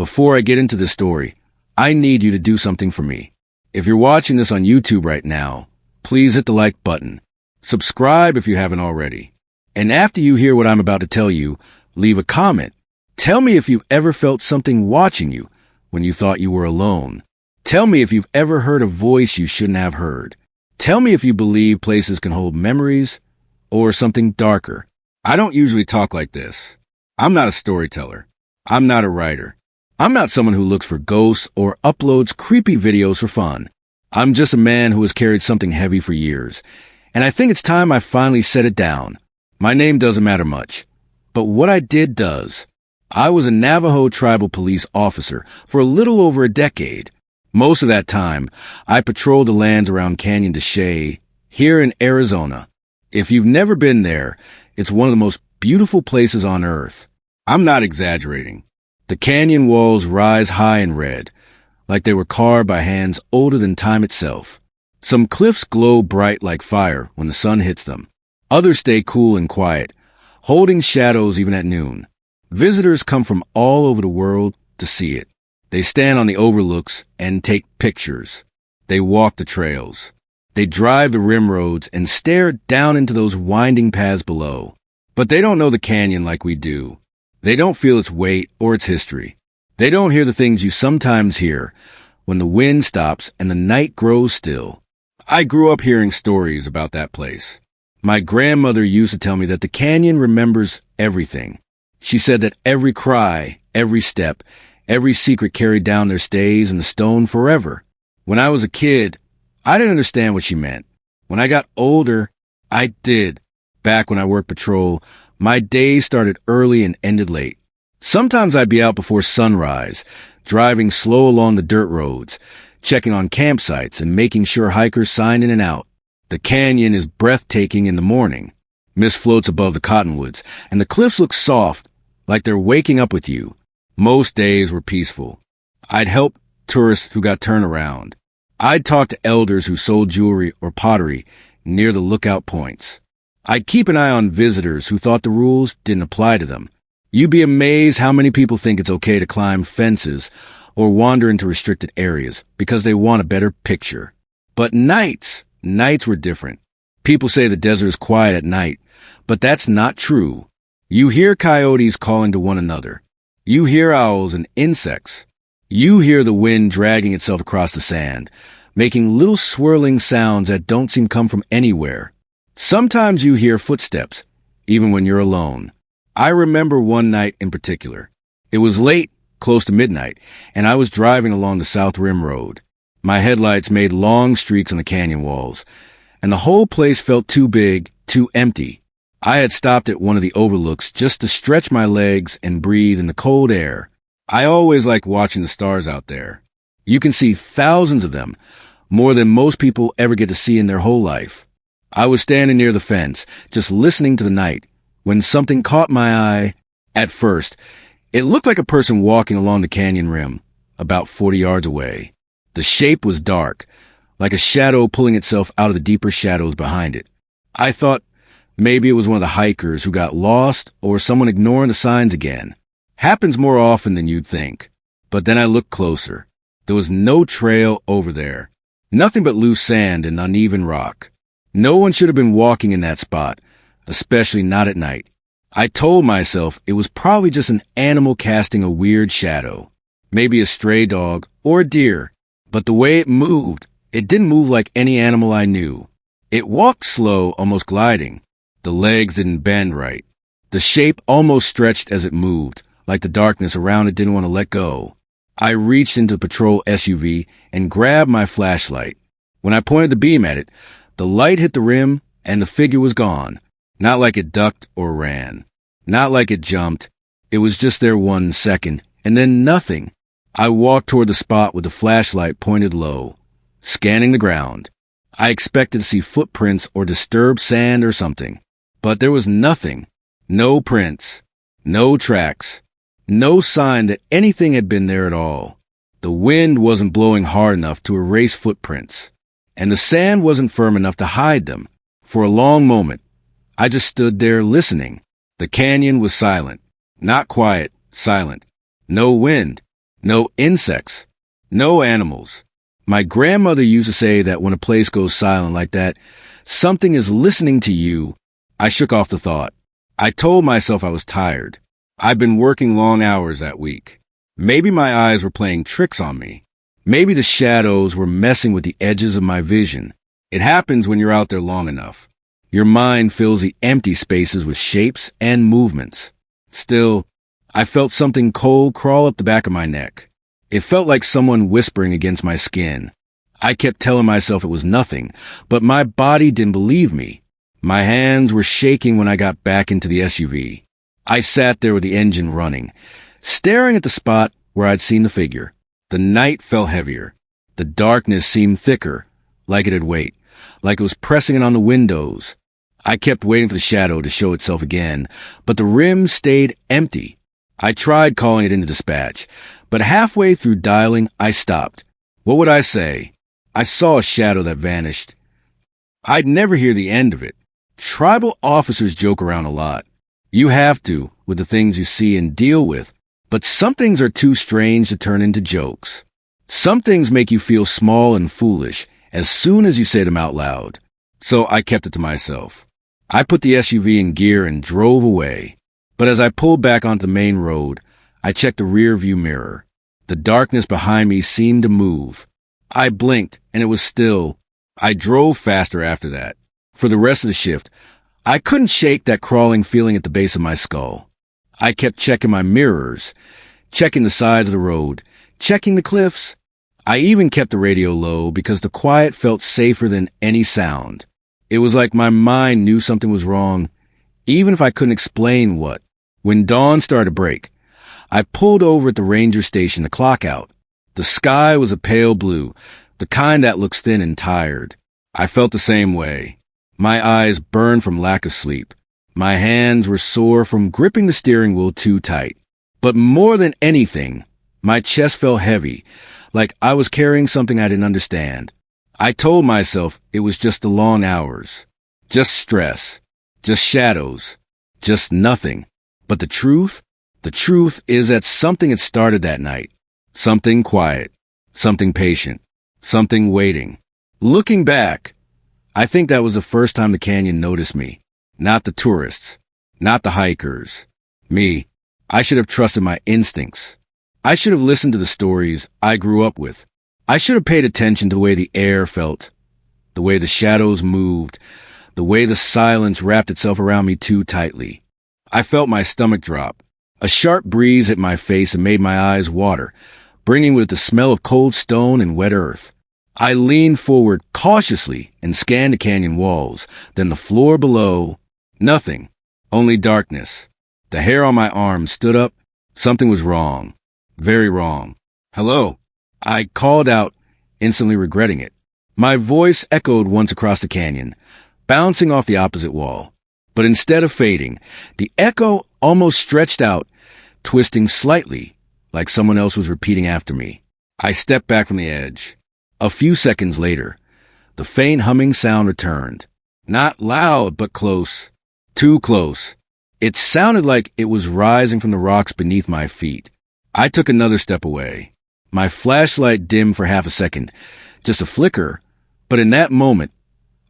before I get into this story, I need you to do something for me. If you're watching this on YouTube right now, please hit the like button. Subscribe if you haven't already. And after you hear what I'm about to tell you, leave a comment. Tell me if you've ever felt something watching you when you thought you were alone. Tell me if you've ever heard a voice you shouldn't have heard. Tell me if you believe places can hold memories or something darker. I don't usually talk like this. I'm not a storyteller. I'm not a writer. I'm not someone who looks for ghosts or uploads creepy videos for fun. I'm just a man who has carried something heavy for years, and I think it's time I finally set it down. My name doesn't matter much, but what I did does. I was a Navajo Tribal Police officer for a little over a decade. Most of that time, I patrolled the lands around Canyon de Chelly, here in Arizona. If you've never been there, it's one of the most beautiful places on Earth. I'm not exaggerating. The canyon walls rise high and red, like they were carved by hands older than time itself. Some cliffs glow bright like fire when the sun hits them. Others stay cool and quiet, holding shadows even at noon. Visitors come from all over the world to see it. They stand on the overlooks and take pictures. They walk the trails. They drive the rim roads and stare down into those winding paths below. But they don't know the canyon like we do. They don't feel its weight or its history. They don't hear the things you sometimes hear when the wind stops and the night grows still. I grew up hearing stories about that place. My grandmother used to tell me that the canyon remembers everything. She said that every cry, every step, every secret carried down there stays in the stone forever. When I was a kid, I didn't understand what she meant. When I got older, I did. Back when I worked patrol, my days started early and ended late. Sometimes I'd be out before sunrise, driving slow along the dirt roads, checking on campsites and making sure hikers signed in and out. The canyon is breathtaking in the morning. Mist floats above the cottonwoods, and the cliffs look soft, like they're waking up with you. Most days were peaceful. I'd help tourists who got turned around. I'd talk to elders who sold jewelry or pottery near the lookout points. I'd keep an eye on visitors who thought the rules didn't apply to them. You'd be amazed how many people think it's okay to climb fences or wander into restricted areas because they want a better picture. But nights were different. People say the desert is quiet at night, but that's not true. You hear coyotes calling to one another. You hear owls and insects. You hear the wind dragging itself across the sand, making little swirling sounds that don't seem to come from anywhere. Sometimes you hear footsteps, even when you're alone. I remember one night in particular. It was late, close to midnight, and I was driving along the South Rim Road. My headlights made long streaks on the canyon walls, and the whole place felt too big, too empty. I had stopped at one of the overlooks just to stretch my legs and breathe in the cold air. I always like watching the stars out there. You can see thousands of them, more than most people ever get to see in their whole life. I was standing near the fence, just listening to the night, when something caught my eye. At first, it looked like a person walking along the canyon rim, about 40 yards away. The shape was dark, like a shadow pulling itself out of the deeper shadows behind it. I thought maybe it was one of the hikers who got lost or someone ignoring the signs again. Happens more often than you'd think. But then I looked closer. There was no trail over there. Nothing but loose sand and uneven rock. No one should have been walking in that spot, especially not at night. I told myself it was probably just an animal casting a weird shadow. Maybe a stray dog or a deer. But the way it moved, it didn't move like any animal I knew. It walked slow, almost gliding. The legs didn't bend right. The shape almost stretched as it moved, like the darkness around it didn't want to let go. I reached into the patrol SUV and grabbed my flashlight. When I pointed the beam at it, the light hit the rim and the figure was gone. Not like it ducked or ran. Not like it jumped. It was just there 1 second, and then nothing. I walked toward the spot with the flashlight pointed low, scanning the ground. I expected to see footprints or disturbed sand or something. But there was nothing. No prints. No tracks. No sign that anything had been there at all. The wind wasn't blowing hard enough to erase footprints, and the sand wasn't firm enough to hide them. For a long moment, I just stood there listening. The canyon was silent. Not quiet, silent. No wind. No insects. No animals. My grandmother used to say that when a place goes silent like that, something is listening to you. I shook off the thought. I told myself I was tired. I'd been working long hours that week. Maybe my eyes were playing tricks on me. Maybe the shadows were messing with the edges of my vision. It happens when you're out there long enough. Your mind fills the empty spaces with shapes and movements. Still, I felt something cold crawl up the back of my neck. It felt like someone whispering against my skin. I kept telling myself it was nothing, but my body didn't believe me. My hands were shaking when I got back into the SUV. I sat there with the engine running, staring at the spot where I'd seen the figure. The night felt heavier. The darkness seemed thicker, like it had weight, like it was pressing in on the windows. I kept waiting for the shadow to show itself again, but the rim stayed empty. I tried calling it into dispatch, but halfway through dialing, I stopped. What would I say? I saw a shadow that vanished. I'd never hear the end of it. Tribal officers joke around a lot. You have to, with the things you see and deal with, but some things are too strange to turn into jokes. Some things make you feel small and foolish as soon as you say them out loud. So I kept it to myself. I put the SUV in gear and drove away. But as I pulled back onto the main road, I checked the rear view mirror. The darkness behind me seemed to move. I blinked, and it was still. I drove faster after that. For the rest of the shift, I couldn't shake that crawling feeling at the base of my skull. I kept checking my mirrors, checking the sides of the road, checking the cliffs. I even kept the radio low because the quiet felt safer than any sound. It was like my mind knew something was wrong, even if I couldn't explain what. When dawn started to break, I pulled over at the ranger station to clock out. The sky was a pale blue, the kind that looks thin and tired. I felt the same way. My eyes burned from lack of sleep. My hands were sore from gripping the steering wheel too tight. But more than anything, my chest felt heavy, like I was carrying something I didn't understand. I told myself it was just the long hours, just stress, just shadows, just nothing. But the truth is that something had started that night. Something quiet, something patient, something waiting. Looking back, I think that was the first time the canyon noticed me. Not the tourists, not the hikers. Me. I should have trusted my instincts. I should have listened to the stories I grew up with. I should have paid attention to the way the air felt, the way the shadows moved, the way the silence wrapped itself around me too tightly. I felt my stomach drop. A sharp breeze hit my face and made my eyes water, bringing with it the smell of cold stone and wet earth. I leaned forward cautiously and scanned the canyon walls, then the floor below. Nothing, only darkness. The hair on my arm stood up. Something was wrong, very wrong. Hello, I called out, instantly regretting it. My voice echoed once across the canyon, bouncing off the opposite wall. But instead of fading, the echo almost stretched out, twisting slightly, like someone else was repeating after me. I stepped back from the edge. A few seconds later, the faint humming sound returned. Not loud, but close. Too close. It sounded like it was rising from the rocks beneath my feet. I took another step away. My flashlight dimmed for half a second, just a flicker, but in that moment,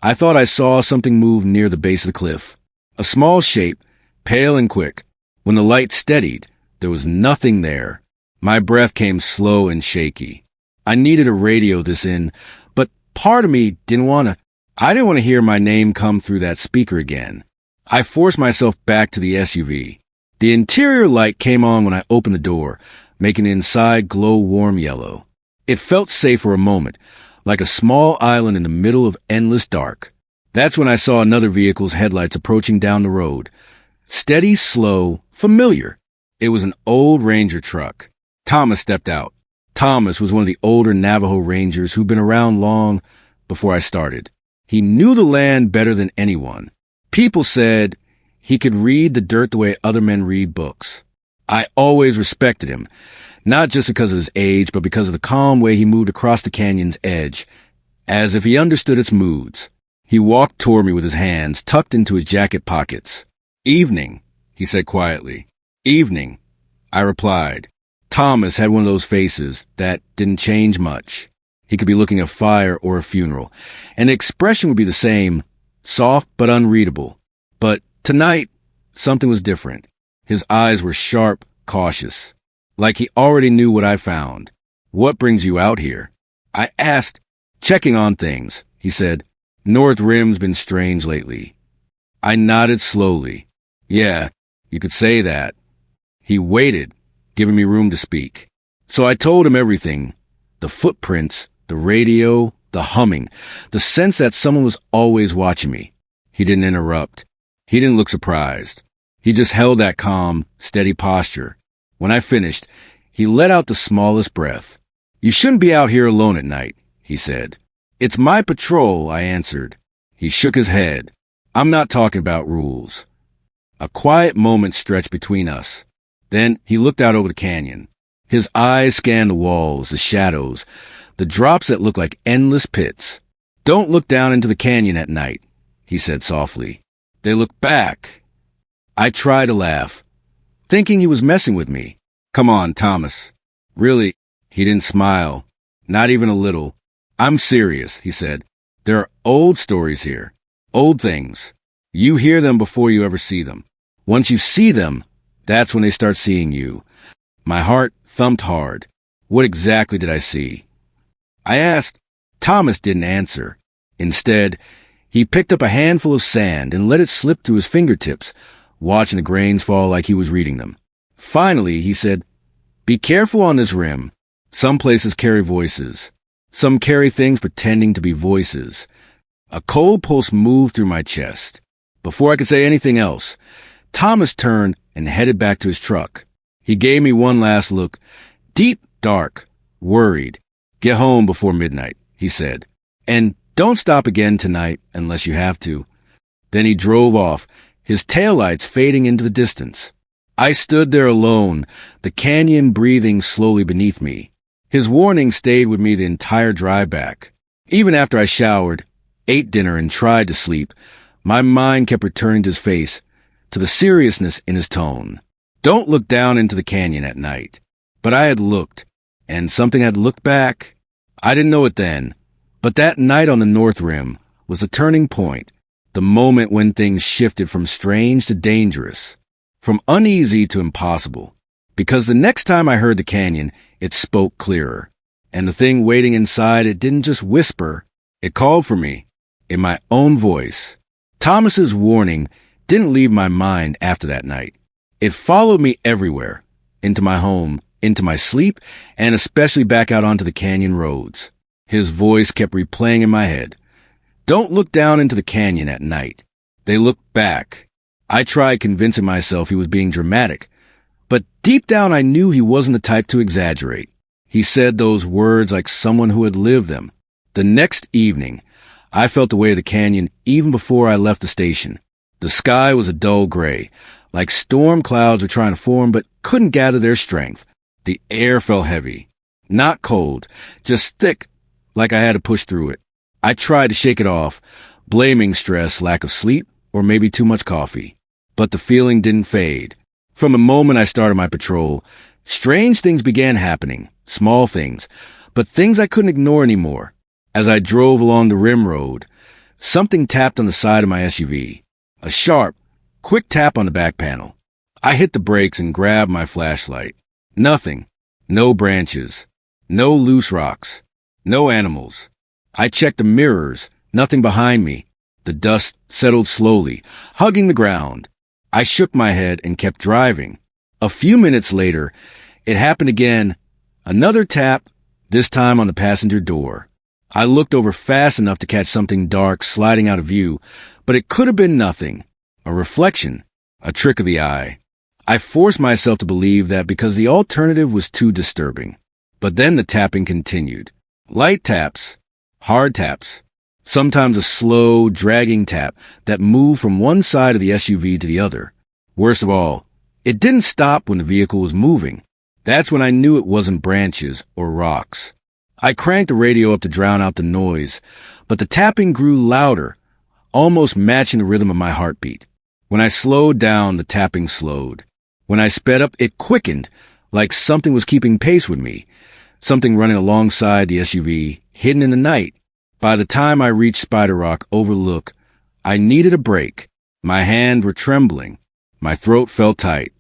I thought I saw something move near the base of the cliff. A small shape, pale and quick. When the light steadied, there was nothing there. My breath came slow and shaky. I needed to radio this in, but part of me didn't want to. I didn't want to hear my name come through that speaker again. I forced myself back to the SUV. The interior light came on when I opened the door, making the inside glow warm yellow. It felt safe for a moment, like a small island in the middle of endless dark. That's when I saw another vehicle's headlights approaching down the road. Steady, slow, familiar. It was an old ranger truck. Thomas stepped out. Thomas was one of the older Navajo rangers who'd been around long before I started. He knew the land better than anyone. People said he could read the dirt the way other men read books. I always respected him, not just because of his age, but because of the calm way he moved across the canyon's edge, as if he understood its moods. He walked toward me with his hands tucked into his jacket pockets. "Evening," he said quietly. "Evening," I replied. Thomas had one of those faces that didn't change much. He could be looking at fire or a funeral, and the expression would be the same, soft but unreadable. But tonight, something was different. His eyes were sharp, cautious, like he already knew what I found. "What brings you out here?" I asked, checking on things. He said, "North Rim's been strange lately." I nodded slowly. "Yeah, you could say that." He waited, giving me room to speak. So I told him everything. The footprints, the radio, the humming, the sense that someone was always watching me. He didn't interrupt. He didn't look surprised. He just held that calm, steady posture. When I finished, he let out the smallest breath. "You shouldn't be out here alone at night," he said. "It's my patrol," I answered. He shook his head. "I'm not talking about rules." A quiet moment stretched between us. Then he looked out over the canyon. His eyes scanned the walls, the shadows, the drops that looked like endless pits. "Don't look down into the canyon at night," he said softly. "They look back." I tried to laugh, thinking he was messing with me. "Come on, Thomas." "Really?" He didn't smile, not even a little. "I'm serious," he said. "There are old stories here, old things. You hear them before you ever see them. Once you see them, that's when they start seeing you." My heart thumped hard. What exactly did I see? I asked. Thomas didn't answer. Instead, he picked up a handful of sand and let it slip through his fingertips, watching the grains fall like he was reading them. Finally, he said, "Be careful on this rim. Some places carry voices. Some carry things pretending to be voices." A cold pulse moved through my chest. Before I could say anything else, Thomas turned and headed back to his truck. He gave me one last look, deep, dark, worried. "Get home before midnight," he said. "And don't stop again tonight unless you have to." Then he drove off, his taillights fading into the distance. I stood there alone, the canyon breathing slowly beneath me. His warning stayed with me the entire drive back. Even after I showered, ate dinner, and tried to sleep, my mind kept returning to his face, to the seriousness in his tone. Don't look down into the canyon at night. But I had looked, and something had looked back. I didn't know it then, but that night on the North Rim was a turning point, the moment when things shifted from strange to dangerous, from uneasy to impossible. Because the next time I heard the canyon, it spoke clearer. And the thing waiting inside, it didn't just whisper, it called for me, in my own voice. Thomas's warning didn't leave my mind after that night. It followed me everywhere, into my home, into my sleep, and especially back out onto the canyon roads. His voice kept replaying in my head. Don't look down into the canyon at night. They look back. I tried convincing myself he was being dramatic, but deep down I knew he wasn't the type to exaggerate. He said those words like someone who had lived them. The next evening, I felt the way of the canyon even before I left the station. The sky was a dull gray, like storm clouds were trying to form but couldn't gather their strength. The air felt heavy. Not cold, just thick, like I had to push through it. I tried to shake it off, blaming stress, lack of sleep, or maybe too much coffee. But the feeling didn't fade. From the moment I started my patrol, strange things began happening, small things, but things I couldn't ignore anymore. As I drove along the rim road, something tapped on the side of my SUV. A sharp, quick tap on the back panel. I hit the brakes and grabbed my flashlight. Nothing. No branches. No loose rocks. No animals. I checked the mirrors. Nothing behind me. The dust settled slowly, hugging the ground. I shook my head and kept driving. A few minutes later, it happened again. Another tap, this time on the passenger door. I looked over fast enough to catch something dark sliding out of view, but it could have been nothing. A reflection. A trick of the eye. I forced myself to believe that because the alternative was too disturbing. But then the tapping continued. Light taps. Hard taps. Sometimes a slow, dragging tap that moved from one side of the SUV to the other. Worst of all, it didn't stop when the vehicle was moving. That's when I knew it wasn't branches or rocks. I cranked the radio up to drown out the noise, but the tapping grew louder, almost matching the rhythm of my heartbeat. When I slowed down, the tapping slowed. When I sped up, it quickened, like something was keeping pace with me, something running alongside the SUV, hidden in the night. By the time I reached Spider Rock Overlook, I needed a break. My hands were trembling. My throat felt tight.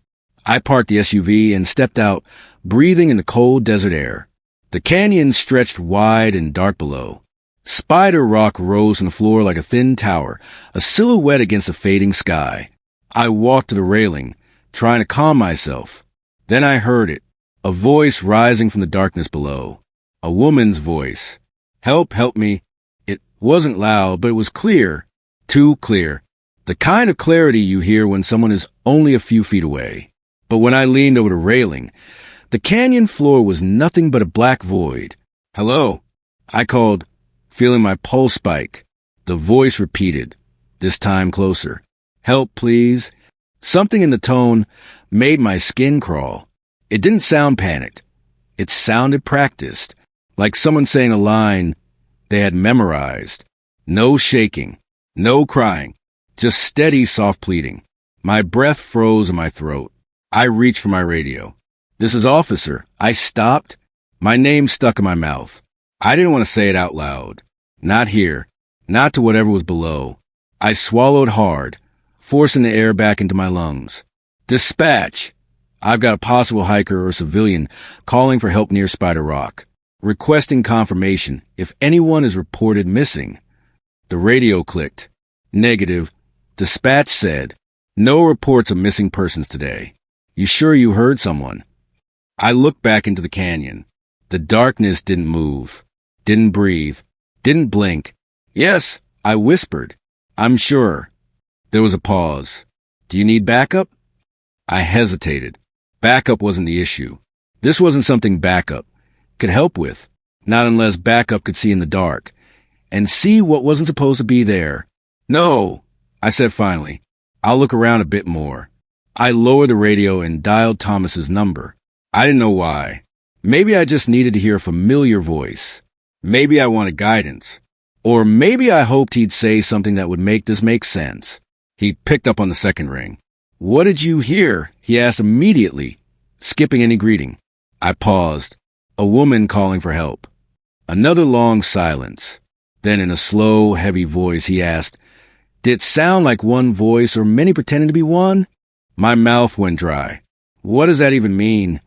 I parked the SUV and stepped out, breathing in the cold desert air. The canyon stretched wide and dark below. Spider Rock rose from the floor like a thin tower, a silhouette against the fading sky. I walked to the railing, trying to calm myself. Then I heard it, a voice rising from the darkness below. A woman's voice. Help me. It wasn't loud, but it was clear. Too clear. The kind of clarity you hear when someone is only a few feet away. But when I leaned over the railing, the canyon floor was nothing but a black void. Hello, I called, feeling my pulse spike. The voice repeated, this time closer. Help, please. Something in the tone made my skin crawl. It didn't sound panicked. It sounded practiced, like someone saying a line they had memorized. No shaking, no crying, just steady, soft pleading. My breath froze in my throat. I reached for my radio. This is Officer. I stopped. My name stuck in my mouth. I didn't want to say it out loud. Not here. Not to whatever was below. I swallowed hard, forcing the air back into my lungs. Dispatch! I've got a possible hiker or civilian calling for help near Spider Rock, requesting confirmation if anyone is reported missing. The radio clicked. Negative. Dispatch said, no reports of missing persons today. You sure you heard someone? I looked back into the canyon. The darkness didn't move, didn't breathe, didn't blink. Yes, I whispered. I'm sure. There was a pause. Do you need backup? I hesitated. Backup wasn't the issue. This wasn't something backup could help with, not unless backup could see in the dark and see what wasn't supposed to be there. No, I said finally. I'll look around a bit more. I lowered the radio and dialed Thomas's number. I didn't know why. Maybe I just needed to hear a familiar voice. Maybe I wanted guidance. Or maybe I hoped he'd say something that would make this make sense. He picked up on the second ring. What did you hear? He asked immediately, skipping any greeting. I paused. A woman calling for help. Another long silence. Then in a slow, heavy voice, he asked, did it sound like one voice or many pretending to be one? My mouth went dry. What does that even mean?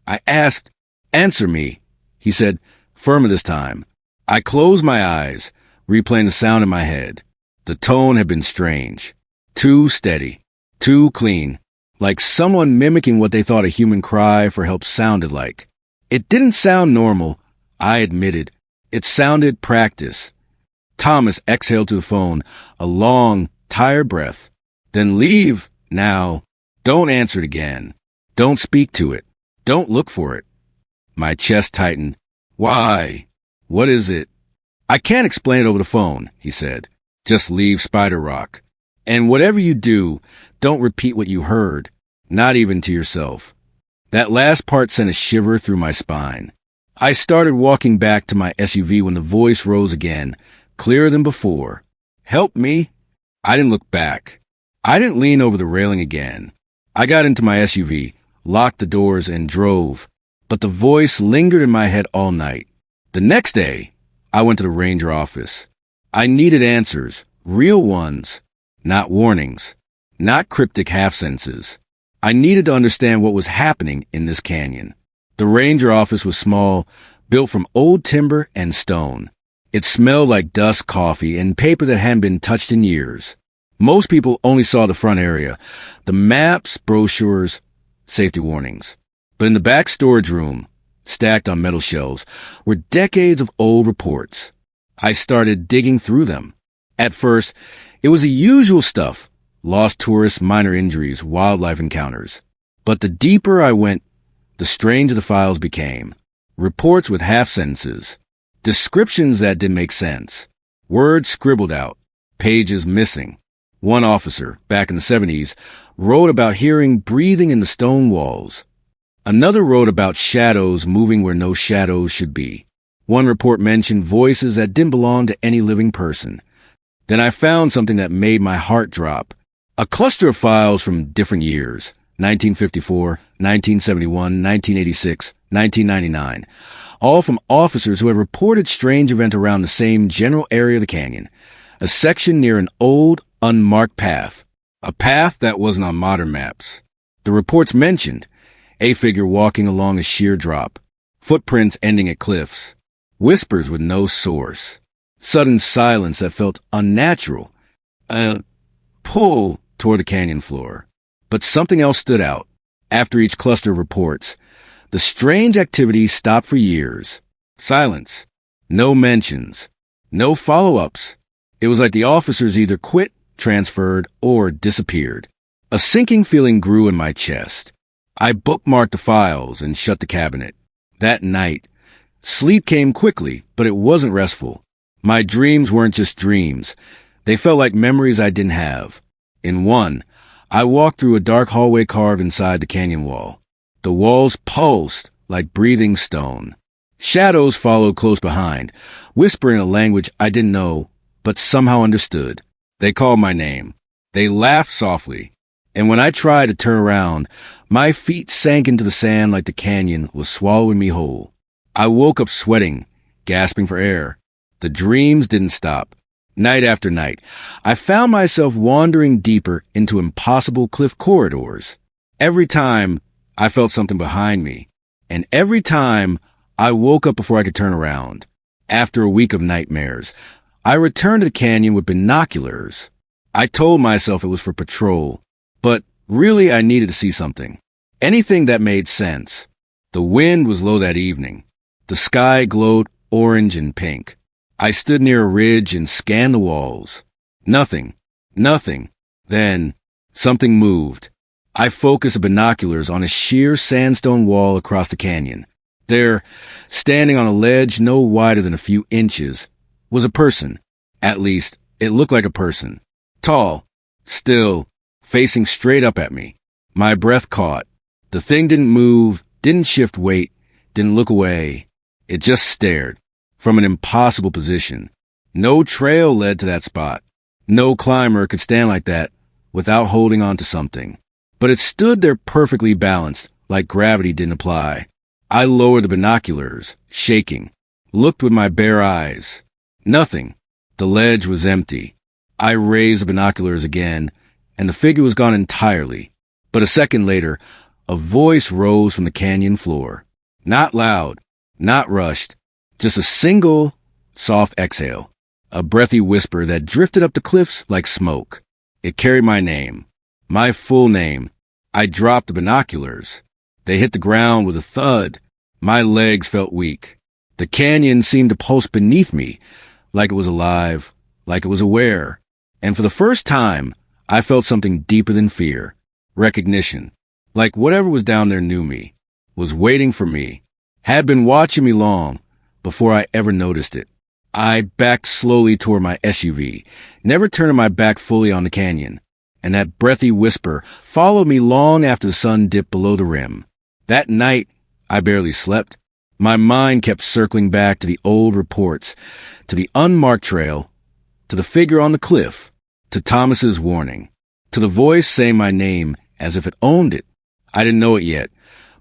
I asked, answer me. He said, firmer this time. I closed my eyes, replaying the sound in my head. The tone had been strange. Too steady. Too clean. Like someone mimicking what they thought a human cry for help sounded like. It didn't sound normal, I admitted. It sounded practice. Thomas exhaled to the phone, a long, tired breath. Then leave, now. Don't answer it again. Don't speak to it. Don't look for it. My chest tightened. Why? What is it? I can't explain it over the phone, he said. Just leave Spider Rock. And whatever you do, don't repeat what you heard, not even to yourself. That last part sent a shiver through my spine. I started walking back to my SUV when the voice rose again, clearer than before. Help me? I didn't look back. I didn't lean over the railing again. I got into my SUV, locked the doors, and drove. But the voice lingered in my head all night. The next day, I went to the ranger office. I needed answers, real ones, not warnings, not cryptic half-sentences. I needed to understand what was happening in this canyon. The ranger office was small, built from old timber and stone. It smelled like dust, coffee, and paper that hadn't been touched in years. Most people only saw the front area, the maps, brochures, safety warnings. But in the back storage room, stacked on metal shelves, were decades of old reports. I started digging through them. At first, it was the usual stuff: lost tourists, minor injuries, wildlife encounters. But the deeper I went, the stranger the files became. Reports with half-sentences, descriptions that didn't make sense, words scribbled out, pages missing. One officer, back in the 70s, wrote about hearing breathing in the stone walls. Another wrote about shadows moving where no shadows should be. One report mentioned voices that didn't belong to any living person. Then I found something that made my heart drop. A cluster of files from different years, 1954, 1971, 1986, 1999, all from officers who had reported strange events around the same general area of the canyon, a section near an old, unmarked path, a path that wasn't on modern maps. The reports mentioned a figure walking along a sheer drop, footprints ending at cliffs, whispers with no source, sudden silence that felt unnatural, a pull toward the canyon floor. But something else stood out. After each cluster of reports, the strange activity stopped for years. Silence. No mentions. No follow-ups. It was like the officers either quit, transferred, or disappeared. A sinking feeling grew in my chest. I bookmarked the files and shut the cabinet. That night, sleep came quickly, but it wasn't restful. My dreams weren't just dreams. They felt like memories I didn't have. In one, I walked through a dark hallway carved inside the canyon wall. The walls pulsed like breathing stone. Shadows followed close behind, whispering a language I didn't know, but somehow understood. They called my name. They laughed softly. And when I tried to turn around, my feet sank into the sand like the canyon was swallowing me whole. I woke up sweating, gasping for air. The dreams didn't stop. Night after night, I found myself wandering deeper into impossible cliff corridors. Every time, I felt something behind me. And every time, I woke up before I could turn around. After a week of nightmares, I returned to the canyon with binoculars. I told myself it was for patrol, but really I needed to see something. Anything that made sense. The wind was low that evening. The sky glowed orange and pink. I stood near a ridge and scanned the walls. Nothing. Nothing. Then, something moved. I focused the binoculars on a sheer sandstone wall across the canyon. There, standing on a ledge no wider than a few inches, was a person. At least, it looked like a person. Tall, still, facing straight up at me. My breath caught. The thing didn't move, didn't shift weight, didn't look away. It just stared, from an impossible position. No trail led to that spot. No climber could stand like that without holding on to something. But it stood there perfectly balanced, like gravity didn't apply. I lowered the binoculars, shaking, looked with my bare eyes. Nothing. The ledge was empty. I raised the binoculars again, and the figure was gone entirely. But a second later, a voice rose from the canyon floor. Not loud, not rushed, just a single, soft exhale. A breathy whisper that drifted up the cliffs like smoke. It carried my name. My full name. I dropped the binoculars. They hit the ground with a thud. My legs felt weak. The canyon seemed to pulse beneath me, like it was alive, like it was aware. And for the first time, I felt something deeper than fear. Recognition. Like whatever was down there knew me, was waiting for me, had been watching me long, before I ever noticed it. I backed slowly toward my SUV, never turning my back fully on the canyon. And that breathy whisper followed me long after the sun dipped below the rim. That night, I barely slept. My mind kept circling back to the old reports, to the unmarked trail, to the figure on the cliff, to Thomas's warning, to the voice saying my name as if it owned it. I didn't know it yet,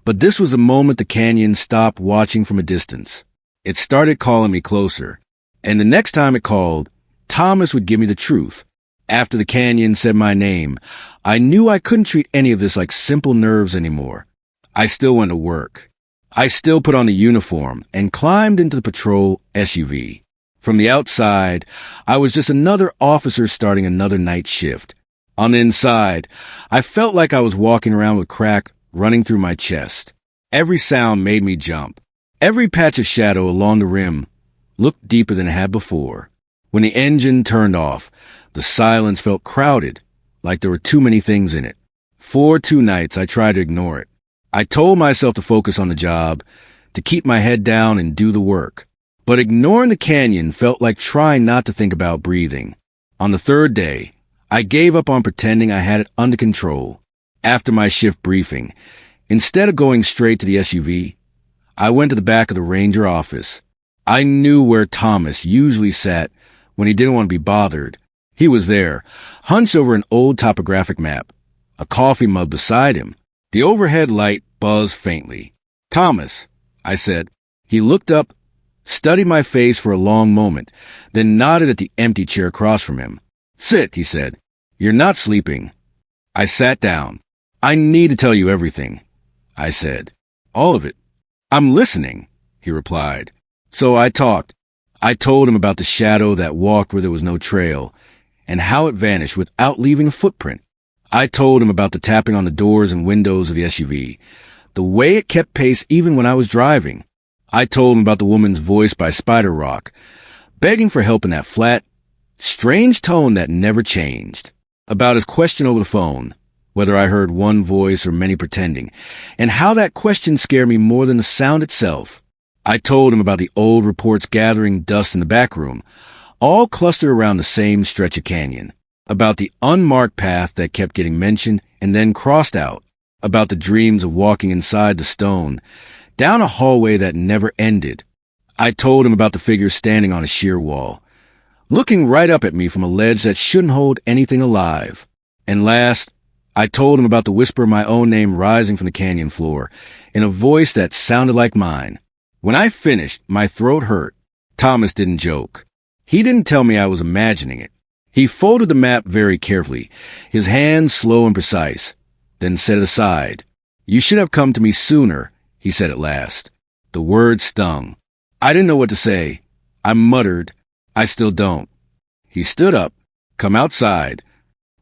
but this was the moment the canyon stopped watching from a distance. It started calling me closer, and the next time it called, Thomas would give me the truth. After the canyon said my name, I knew I couldn't treat any of this like simple nerves anymore. I still went to work. I still put on the uniform and climbed into the patrol SUV. From the outside, I was just another officer starting another night shift. On the inside, I felt like I was walking around with crack running through my chest. Every sound made me jump. Every patch of shadow along the rim looked deeper than it had before. When the engine turned off, the silence felt crowded, like there were too many things in it. For 2 nights, I tried to ignore it. I told myself to focus on the job, to keep my head down and do the work. But ignoring the canyon felt like trying not to think about breathing. On the 3rd day, I gave up on pretending I had it under control. After my shift briefing, instead of going straight to the SUV, I went to the back of the ranger office. I knew where Thomas usually sat when he didn't want to be bothered. He was there, hunched over an old topographic map, a coffee mug beside him, The overhead light buzzed faintly. "Thomas," I said. He looked up, studied my face for a long moment, then nodded at the empty chair across from him. "Sit," he said. "You're not sleeping." I sat down. "I need to tell you everything," I said. "All of it." "I'm listening," he replied. So I talked. I told him about the shadow that walked where there was no trail, and how it vanished without leaving a footprint. I told him about the tapping on the doors and windows of the SUV, the way it kept pace even when I was driving. I told him about the woman's voice by Spider Rock, begging for help in that flat, strange tone that never changed. About his question over the phone, whether I heard one voice or many pretending, and how that question scared me more than the sound itself. I told him about the old reports gathering dust in the back room, all clustered around the same stretch of canyon. About the unmarked path that kept getting mentioned and then crossed out. About the dreams of walking inside the stone, down a hallway that never ended. I told him about the figure standing on a sheer wall, looking right up at me from a ledge that shouldn't hold anything alive. And last, I told him about the whisper of my own name rising from the canyon floor, in a voice that sounded like mine. When I finished, my throat hurt. Thomas didn't joke. He didn't tell me I was imagining it. He folded the map very carefully, his hands slow and precise, then set it aside. "You should have come to me sooner," he said at last. The word stung. I didn't know what to say. I muttered, "I still don't." He stood up. "Come outside."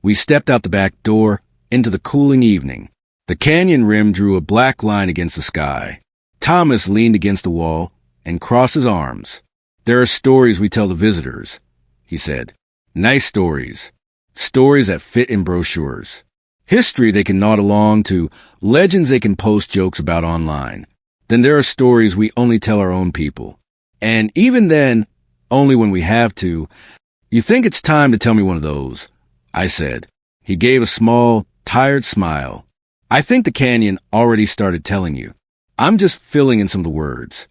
We stepped out the back door into the cooling evening. The canyon rim drew a black line against the sky. Thomas leaned against the wall and crossed his arms. "There are stories we tell the visitors," he said. "Nice stories. Stories that fit in brochures. History they can nod along to, legends they can post jokes about online. Then there are stories we only tell our own people. And even then, only when we have to. You think it's time to tell me one of those?" I said. He gave a small, tired smile. "I think the canyon already started telling you. I'm just filling in some of the words."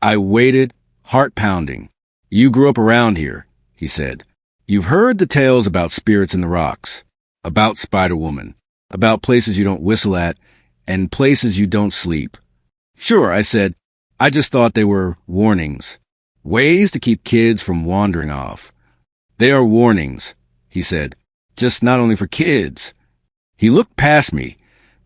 I waited, heart pounding. "You grew up around here," he said. "You've heard the tales about spirits in the rocks, about Spider-Woman, about places you don't whistle at, and places you don't sleep." "Sure," I said. "I just thought they were warnings. Ways to keep kids from wandering off." "They are warnings," he said. "Just not only for kids." He looked past me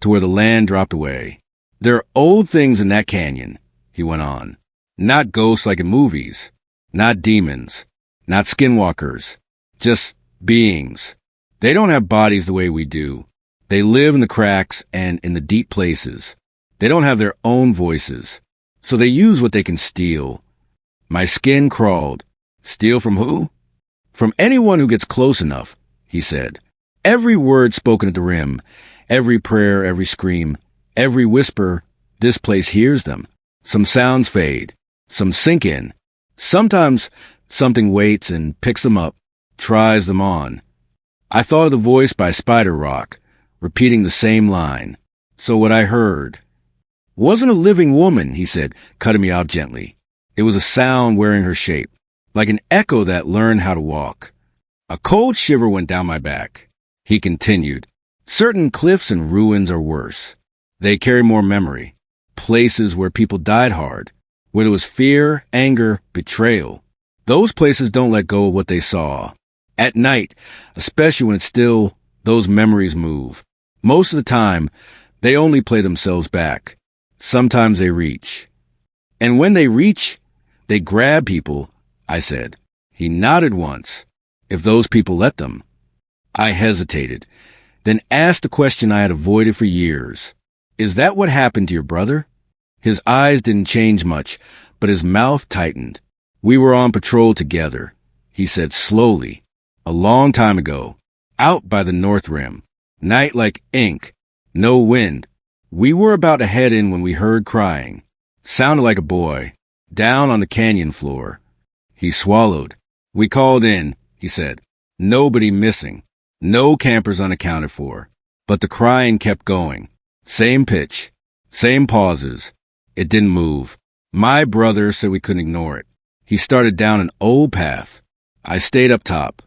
to where the land dropped away. "There are old things in that canyon," he went on. "Not ghosts like in movies. Not demons. Not skinwalkers. Just beings. They don't have bodies the way we do. They live in the cracks and in the deep places. They don't have their own voices, so they use what they can steal." My skin crawled. "Steal from who?" "From anyone who gets close enough," he said. "Every word spoken at the rim, every prayer, every scream, every whisper, this place hears them. Some sounds fade, some sink in. Sometimes something waits and picks them up, tries them on." I thought of the voice by Spider Rock, repeating the same line. So what I heard wasn't a living woman, he said, cutting me out gently. It was a sound wearing her shape, like an echo that learned how to walk. A cold shiver went down my back. He continued, "Certain cliffs and ruins are worse. They carry more memory. Places where people died hard, where there was fear, anger, betrayal. Those places don't let go of what they saw. At night, especially when it's still, those memories move. Most of the time, they only play themselves back. Sometimes they reach. And when they reach, they grab people," I said. He nodded once. "If those people let them." I hesitated, then asked the question I had avoided for years. "Is that what happened to your brother?" His eyes didn't change much, but his mouth tightened. "We were on patrol together," he said slowly. "A long time ago, out by the North Rim. Night like ink, no wind. We were about to head in when we heard crying. Sounded like a boy, down on the canyon floor." He swallowed. "We called in," he said. "Nobody missing. No campers unaccounted for. But the crying kept going. Same pitch, same pauses. It didn't move. My brother said we couldn't ignore it. He started down an old path. I stayed up top."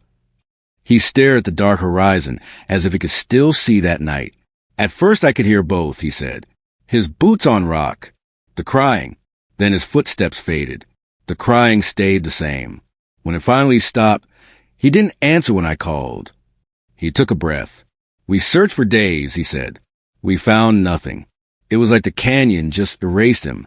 He stared at the dark horizon as if he could still see that night, At first I could hear both, he said. His boots on rock, the crying, then his footsteps faded. The crying stayed the same. When it finally stopped, he didn't answer when I called. He took a breath. We searched for days, he said. We found nothing. It was like the canyon just erased him.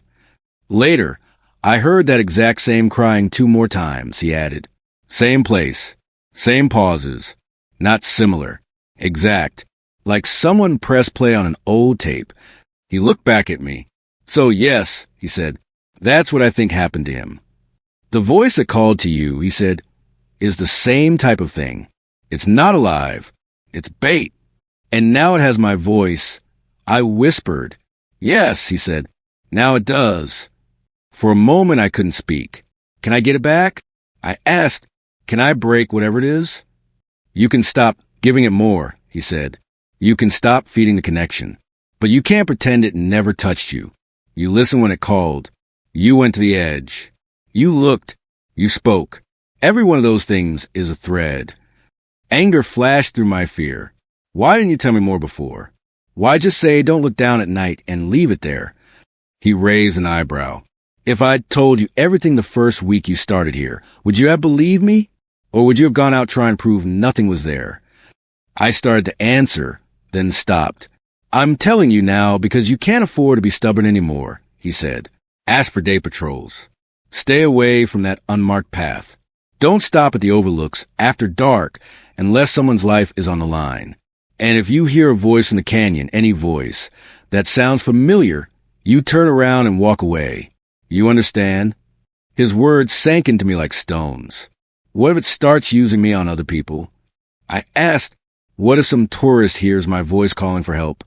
Later, I heard that exact same crying 2 more times, he added. Same place, same pauses, not similar, exact, like someone pressed play on an old tape. He looked back at me. So yes, he said, that's what I think happened to him. The voice that called to you, he said, is the same type of thing. It's not alive. It's bait. And now it has my voice. I whispered. Yes, he said. Now it does. For a moment I couldn't speak. Can I get it back? I asked, can I break whatever it is? You can stop giving it more, he said. You can stop feeding the connection. But you can't pretend it never touched you. You listened when it called. You went to the edge. You looked. You spoke. Every one of those things is a thread. Anger flashed through my fear. Why didn't you tell me more before? Why just say don't look down at night and leave it there? He raised an eyebrow. If I'd told you everything the first week you started here, would you have believed me? Or would you have gone out trying to prove nothing was there? I started to answer, then stopped. I'm telling you now because you can't afford to be stubborn anymore, he said. Ask for day patrols. Stay away from that unmarked path. Don't stop at the overlooks after dark unless someone's life is on the line. And if you hear a voice from the canyon, any voice, that sounds familiar, you turn around and walk away. You understand? His words sank into me like stones. What if it starts using me on other people? I asked, what if some tourist hears my voice calling for help?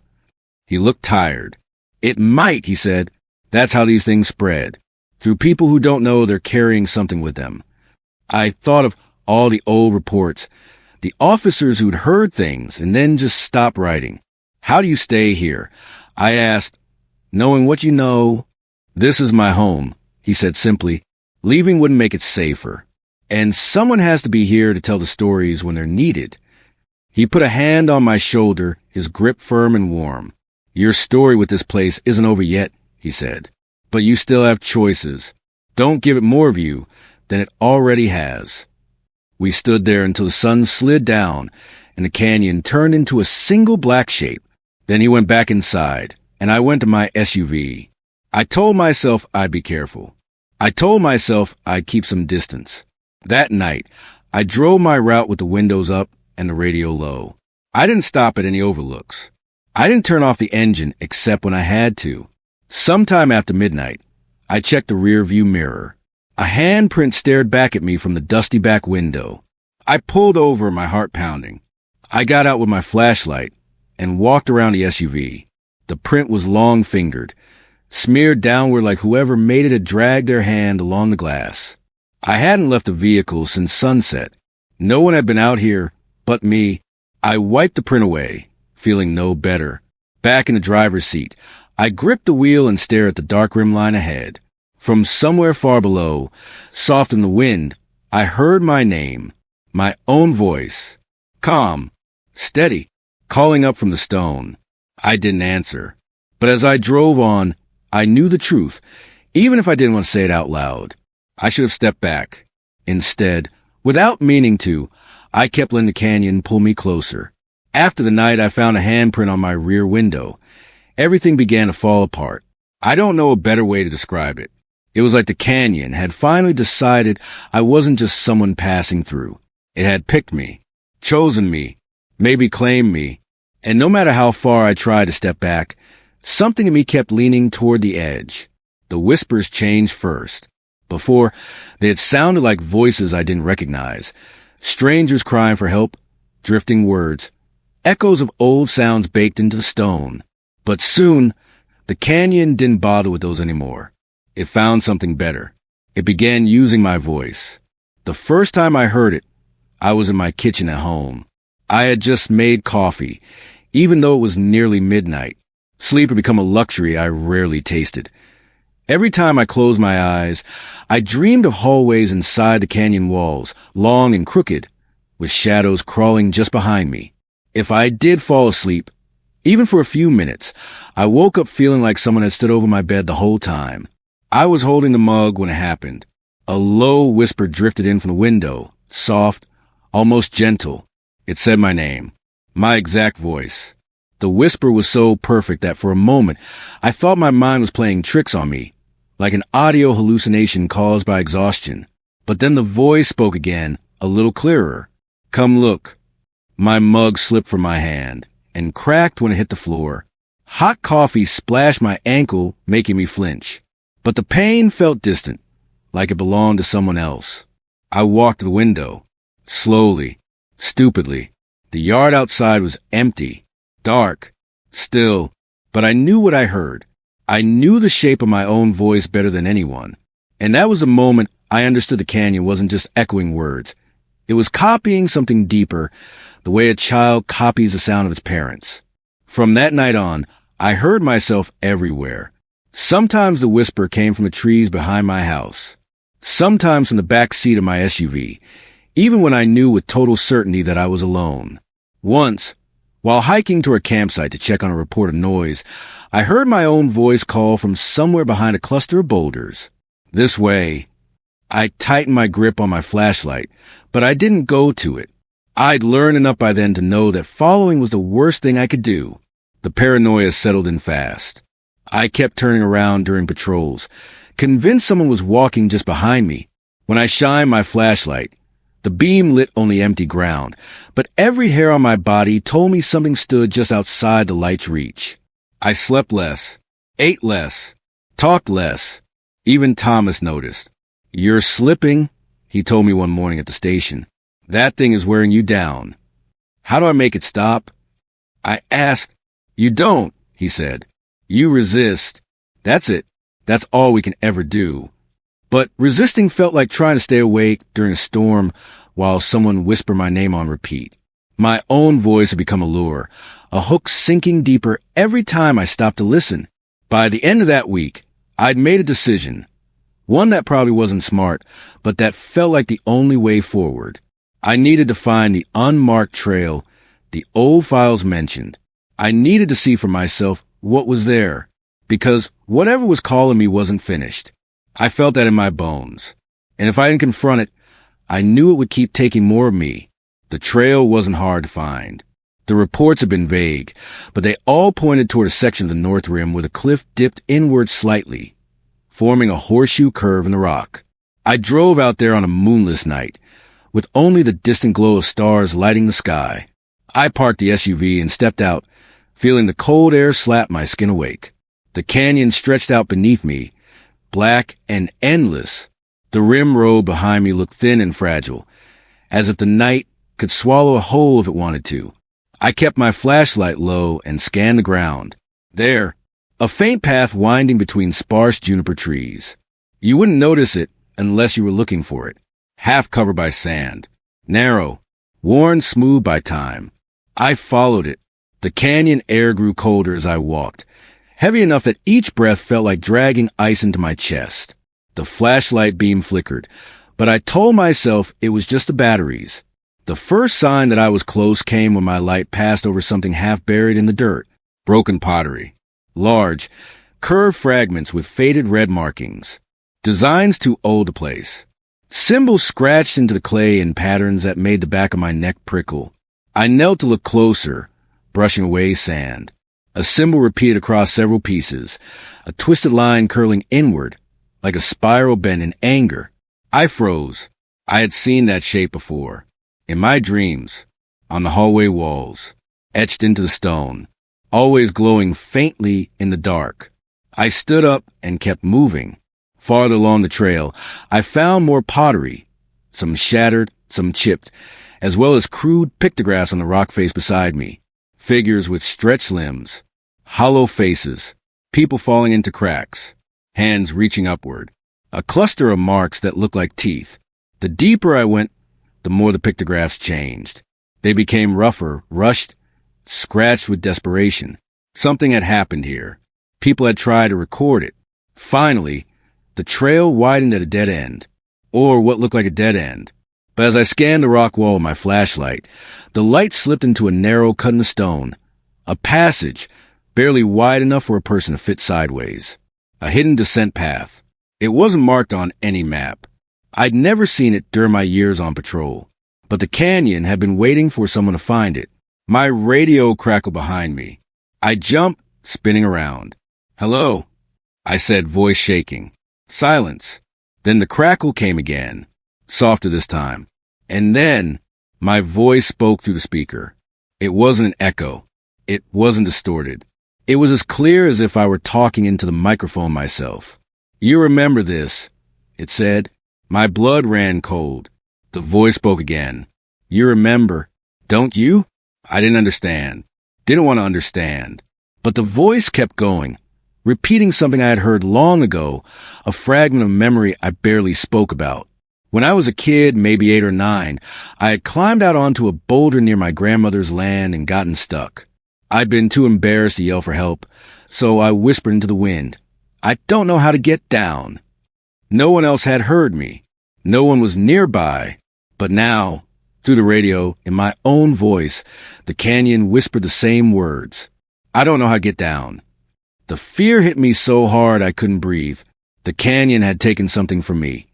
He looked tired. It might, he said. That's how these things spread. Through people who don't know they're carrying something with them. I thought of all the old reports, the officers who'd heard things and then just stopped writing. How do you stay here? I asked, knowing what you know. This is my home, he said simply. Leaving wouldn't make it safer. And someone has to be here to tell the stories when they're needed. He put a hand on my shoulder, his grip firm and warm. Your story with this place isn't over yet, he said. But you still have choices. Don't give it more of you than it already has. We stood there until the sun slid down and the canyon turned into a single black shape. Then he went back inside, and I went to my SUV. I told myself I'd be careful. I told myself I'd keep some distance. That night, I drove my route with the windows up and the radio low. I didn't stop at any overlooks. I didn't turn off the engine except when I had to. Sometime after midnight, I checked the rear view mirror. A handprint stared back at me from the dusty back window. I pulled over, my heart pounding. I got out with my flashlight and walked around the SUV. The print was long-fingered, smeared downward like whoever made it had dragged their hand along the glass. I hadn't left the vehicle since sunset. No one had been out here but me. I wiped the print away, feeling no better. Back in the driver's seat, I gripped the wheel and stared at the dark rim line ahead. From somewhere far below, soft in the wind, I heard my name, my own voice, calm, steady, calling up from the stone. I didn't answer. But as I drove on, I knew the truth, even if I didn't want to say it out loud. I should have stepped back. Instead, without meaning to, I kept letting the canyon pull me closer. After the night, I found a handprint on my rear window. Everything began to fall apart. I don't know a better way to describe it. It was like the canyon had finally decided I wasn't just someone passing through. It had picked me, chosen me, maybe claimed me. And no matter how far I tried to step back, something in me kept leaning toward the edge. The whispers changed first. Before, they had sounded like voices I didn't recognize. Strangers crying for help, drifting words, echoes of old sounds baked into the stone. But soon, the canyon didn't bother with those anymore. It found something better. It began using my voice. The first time I heard it, I was in my kitchen at home. I had just made coffee, even though it was nearly midnight. Sleep had become a luxury I rarely tasted. Every time I closed my eyes, I dreamed of hallways inside the canyon walls, long and crooked, with shadows crawling just behind me. If I did fall asleep, Even for a few minutes, I woke up feeling like someone had stood over my bed the whole time. I was holding the mug when it happened. A low whisper drifted in from the window, soft, almost gentle. It said my name, my exact voice. The whisper was so perfect that for a moment, I thought my mind was playing tricks on me, like an audio hallucination caused by exhaustion. But then the voice spoke again, a little clearer. Come look. My mug slipped from my hand and cracked when it hit the floor. Hot coffee splashed my ankle, making me flinch. But the pain felt distant, like it belonged to someone else. I walked to the window, slowly, stupidly. The yard outside was empty, dark, still, but I knew what I heard. I knew the shape of my own voice better than anyone. And that was the moment I understood the canyon wasn't just echoing words. It was copying something deeper, the way a child copies the sound of its parents. From that night on, I heard myself everywhere. Sometimes the whisper came from the trees behind my house. Sometimes from the back seat of my SUV, even when I knew with total certainty that I was alone. Once, while hiking to a campsite to check on a report of noise, I heard my own voice call from somewhere behind a cluster of boulders. This way. I tightened my grip on my flashlight, but I didn't go to it. I'd learned enough by then to know that following was the worst thing I could do. The paranoia settled in fast. I kept turning around during patrols, convinced someone was walking just behind me. When I shined my flashlight, the beam lit only empty ground, but every hair on my body told me something stood just outside the light's reach. I slept less, ate less, talked less. Even Thomas noticed. You're slipping, he told me one morning at the station. That thing is wearing you down. How do I make it stop? I asked. You don't, he said. You resist. That's it. That's all we can ever do. But resisting felt like trying to stay awake during a storm while someone whispered my name on repeat. My own voice had become a lure, a hook sinking deeper every time I stopped to listen. By the end of that week, I'd made a decision. One that probably wasn't smart, but that felt like the only way forward. I needed to find the unmarked trail, the old files mentioned. I needed to see for myself what was there, because whatever was calling me wasn't finished. I felt that in my bones. And if I didn't confront it, I knew it would keep taking more of me. The trail wasn't hard to find. The reports had been vague, but they all pointed toward a section of the North Rim where the cliff dipped inward slightly, forming a horseshoe curve in the rock. I drove out there on a moonless night, with only the distant glow of stars lighting the sky. I parked the SUV and stepped out, feeling the cold air slap my skin awake. The canyon stretched out beneath me, black and endless. The rim road behind me looked thin and fragile, as if the night could swallow a whole if it wanted to. I kept my flashlight low and scanned the ground. There, a faint path winding between sparse juniper trees. You wouldn't notice it unless you were looking for it. Half covered by sand. Narrow, worn smooth by time. I followed it. The canyon air grew colder as I walked, heavy enough that each breath felt like dragging ice into my chest. The flashlight beam flickered, but I told myself it was just the batteries. The first sign that I was close came when my light passed over something half buried in the dirt. Broken pottery. Large, curved fragments with faded red markings. Designs too old to place. Symbols scratched into the clay in patterns that made the back of my neck prickle. I knelt to look closer, brushing away sand. A symbol repeated across several pieces, a twisted line curling inward, like a spiral bent in anger. I froze. I had seen that shape before. In my dreams, on the hallway walls, etched into the stone, always glowing faintly in the dark. I stood up and kept moving. Farther along the trail, I found more pottery, some shattered, some chipped, as well as crude pictographs on the rock face beside me. Figures with stretched limbs, hollow faces, people falling into cracks, hands reaching upward. A cluster of marks that looked like teeth. The deeper I went, the more the pictographs changed. They became rougher, rushed, scratched with desperation. Something had happened here. People had tried to record it. Finally, the trail widened at a dead end, or what looked like a dead end. But as I scanned the rock wall with my flashlight, the light slipped into a narrow cut in the stone, A passage, barely wide enough for a person to fit sideways. A hidden descent path. It wasn't marked on any map. I'd never seen it during my years on patrol, but the canyon had been waiting for someone to find it. My radio crackled behind me. I jumped, spinning around. "Hello," I said, voice shaking. Silence. Then the crackle came again, softer this time. And then my voice spoke through the speaker. It wasn't an echo. It wasn't distorted. It was as clear as if I were talking into the microphone myself. "You remember this," it said. My blood ran cold. The voice spoke again. "You remember, don't you?" I didn't understand. Didn't want to understand. But the voice kept going, repeating something I had heard long ago, a fragment of memory I barely spoke about. When I was a kid, maybe 8 or 9, I had climbed out onto a boulder near my grandmother's land and gotten stuck. I'd been too embarrassed to yell for help, so I whispered into the wind, "I don't know how to get down." No one else had heard me. No one was nearby. But now, through the radio, in my own voice, the canyon whispered the same words. "I don't know how to get down." The fear hit me so hard I couldn't breathe. The canyon had taken something from me.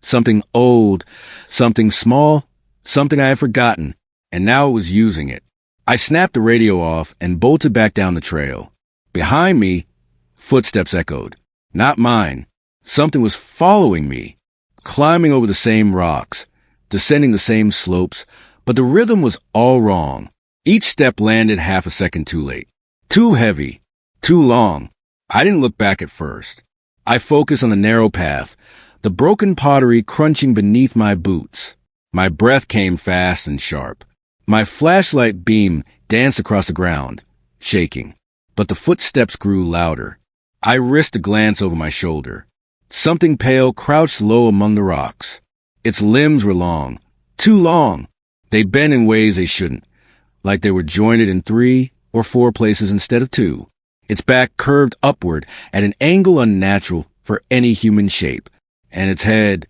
Something old, something small, something I had forgotten, and now it was using it. I snapped the radio off and bolted back down the trail. Behind me, footsteps echoed. Not mine. Something was following me, climbing over the same rocks, descending the same slopes, but the rhythm was all wrong. Each step landed half a second too late. Too heavy. Too long. I didn't look back at first. I focused on the narrow path, the broken pottery crunching beneath my boots. My breath came fast and sharp. My flashlight beam danced across the ground, shaking. But the footsteps grew louder. I risked a glance over my shoulder. Something pale crouched low among the rocks. Its limbs were long. Too long. They bent in ways they shouldn't, like they were jointed in 3 or 4 places instead of 2. Its back curved upward at an angle unnatural for any human shape, and its head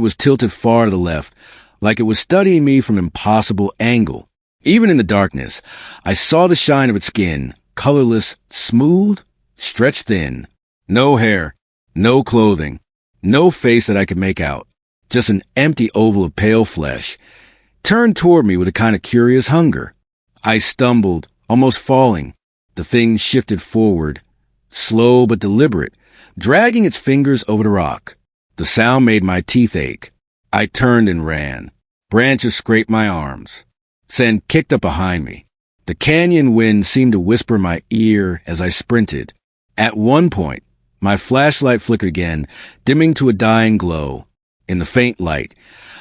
was tilted far to the left, like it was studying me from an impossible angle. Even in the darkness, I saw the shine of its skin, colorless, smooth, stretched thin. No hair, no clothing, no face that I could make out, just an empty oval of pale flesh, turned toward me with a kind of curious hunger. I stumbled, almost falling. The thing shifted forward, slow but deliberate, dragging its fingers over the rock. The sound made my teeth ache. I turned and ran. Branches scraped my arms. Sand kicked up behind me. The canyon wind seemed to whisper in my ear as I sprinted. At one point, my flashlight flickered again, dimming to a dying glow. In the faint light,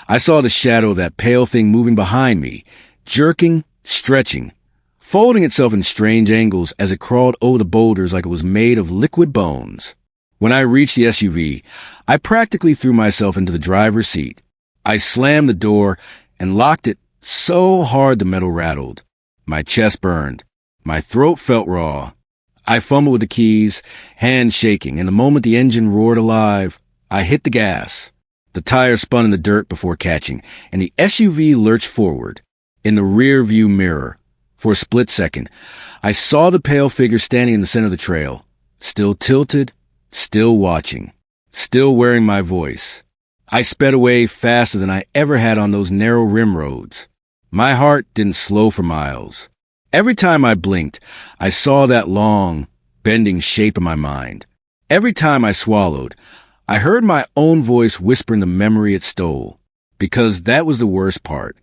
I saw the shadow of that pale thing moving behind me, jerking, stretching, folding itself in strange angles as it crawled over the boulders like it was made of liquid bones. When I reached the SUV, I practically threw myself into the driver's seat. I slammed the door and locked it so hard the metal rattled. My chest burned. My throat felt raw. I fumbled with the keys, hands shaking, and the moment the engine roared alive, I hit the gas. The tire spun in the dirt before catching, and the SUV lurched forward. In the rear view mirror, for a split second, I saw the pale figure standing in the center of the trail, still tilted, still watching, still wearing my voice. I sped away faster than I ever had on those narrow rim roads. My heart didn't slow for miles. Every time I blinked, I saw that long, bending shape in my mind. Every time I swallowed, I heard my own voice whispering the memory it stole. Because that was the worst part.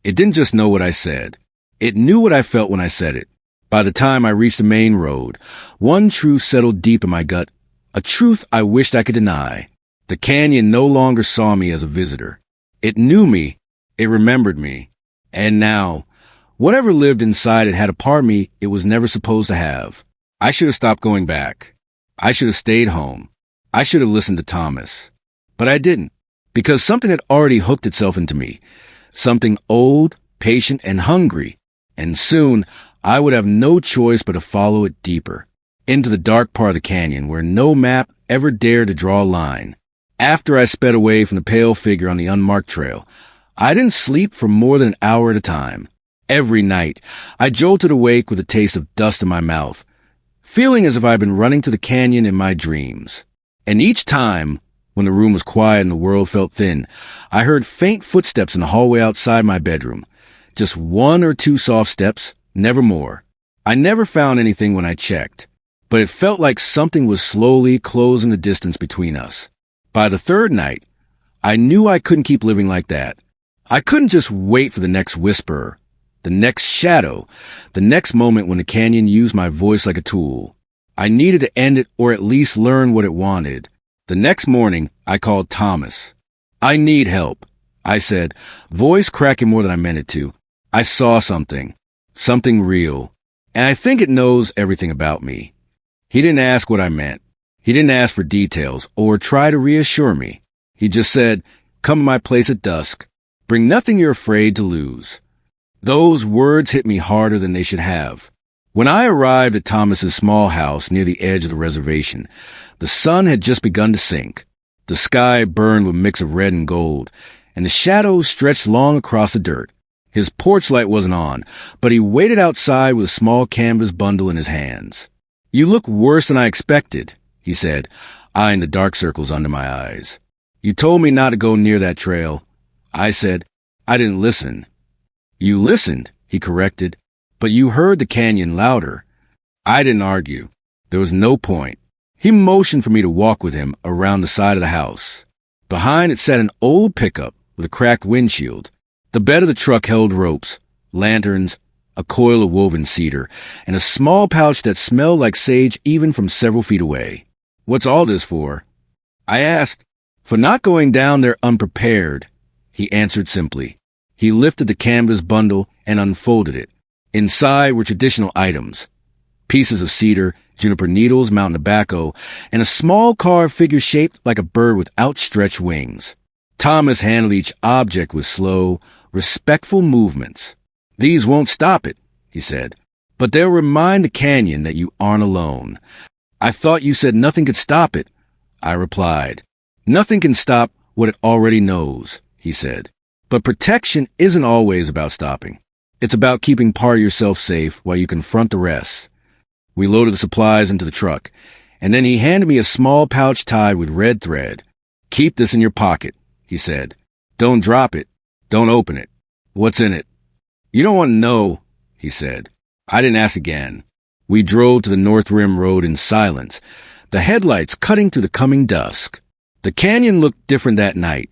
It didn't just know what I said. It knew what I felt when I said it. By the time I reached the main road, one truth settled deep in my gut, a truth I wished I could deny. The canyon no longer saw me as a visitor. It knew me. It remembered me. And now, whatever lived inside it had a part of me it was never supposed to have. I should have stopped going back. I should have stayed home. I should have listened to Thomas. But I didn't, because something had already hooked itself into me. Something old, patient, and hungry. And soon, I would have no choice but to follow it deeper, into the dark part of the canyon where no map ever dared to draw a line. After I sped away from the pale figure on the unmarked trail, I didn't sleep for more than an hour at a time. Every night, I jolted awake with a taste of dust in my mouth, feeling as if I had been running to the canyon in my dreams. And each time, when the room was quiet and the world felt thin, I heard faint footsteps in the hallway outside my bedroom. Just one or two soft steps, never more. I never found anything when I checked, but it felt like something was slowly closing the distance between us. By the third night, I knew I couldn't keep living like that. I couldn't just wait for the next whisperer, the next shadow, the next moment when the canyon used my voice like a tool. I needed to end it or at least learn what it wanted. The next morning, I called Thomas. "I need help," I said, voice cracking more than I meant it to. "I saw something real, and I think it knows everything about me." He didn't ask what I meant. He didn't ask for details or try to reassure me. He just said, "Come to my place at dusk. Bring nothing you're afraid to lose." Those words hit me harder than they should have. When I arrived at Thomas's small house near the edge of the reservation, the sun had just begun to sink. The sky burned with a mix of red and gold, and the shadows stretched long across the dirt. His porch light wasn't on, but he waited outside with a small canvas bundle in his hands. "You look worse than I expected," he said, eyeing the dark circles under my eyes. "You told me not to go near that trail." I said, "I didn't listen." "You listened," he corrected, "but you heard the canyon louder." I didn't argue. There was no point. He motioned for me to walk with him around the side of the house. Behind it sat an old pickup with a cracked windshield. The bed of the truck held ropes, lanterns, a coil of woven cedar, and a small pouch that smelled like sage even from several feet away. "What's all this for?" I asked. "For not going down there unprepared," he answered simply. He lifted the canvas bundle and unfolded it. Inside were traditional items: pieces of cedar, juniper needles, mountain tobacco, and a small carved figure shaped like a bird with outstretched wings. Thomas handled each object with slow, respectful movements. "These won't stop it," he said, "but they'll remind the canyon that you aren't alone." "I thought you said nothing could stop it," I replied. "Nothing can stop what it already knows," he said. "But protection isn't always about stopping. It's about keeping part of yourself safe while you confront the rest." We loaded the supplies into the truck, and then he handed me a small pouch tied with red thread. "Keep this in your pocket," he said. "Don't drop it. Don't open it." "What's in it?" "You don't want to know," he said. I didn't ask again. We drove to the North Rim Road in silence, the headlights cutting through the coming dusk. The canyon looked different that night,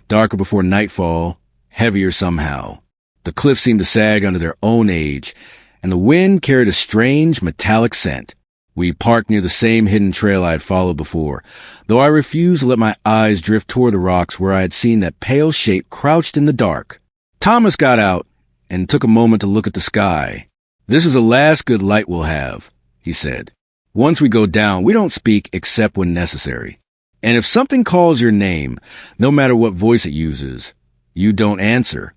darker before nightfall, heavier somehow. The cliffs seemed to sag under their own age, and the wind carried a strange metallic scent. We parked near the same hidden trail I had followed before, though I refused to let my eyes drift toward the rocks where I had seen that pale shape crouched in the dark. Thomas got out and took a moment to look at the sky. "This is the last good light we'll have," he said. "Once we go down, we don't speak except when necessary. And if something calls your name, no matter what voice it uses, you don't answer."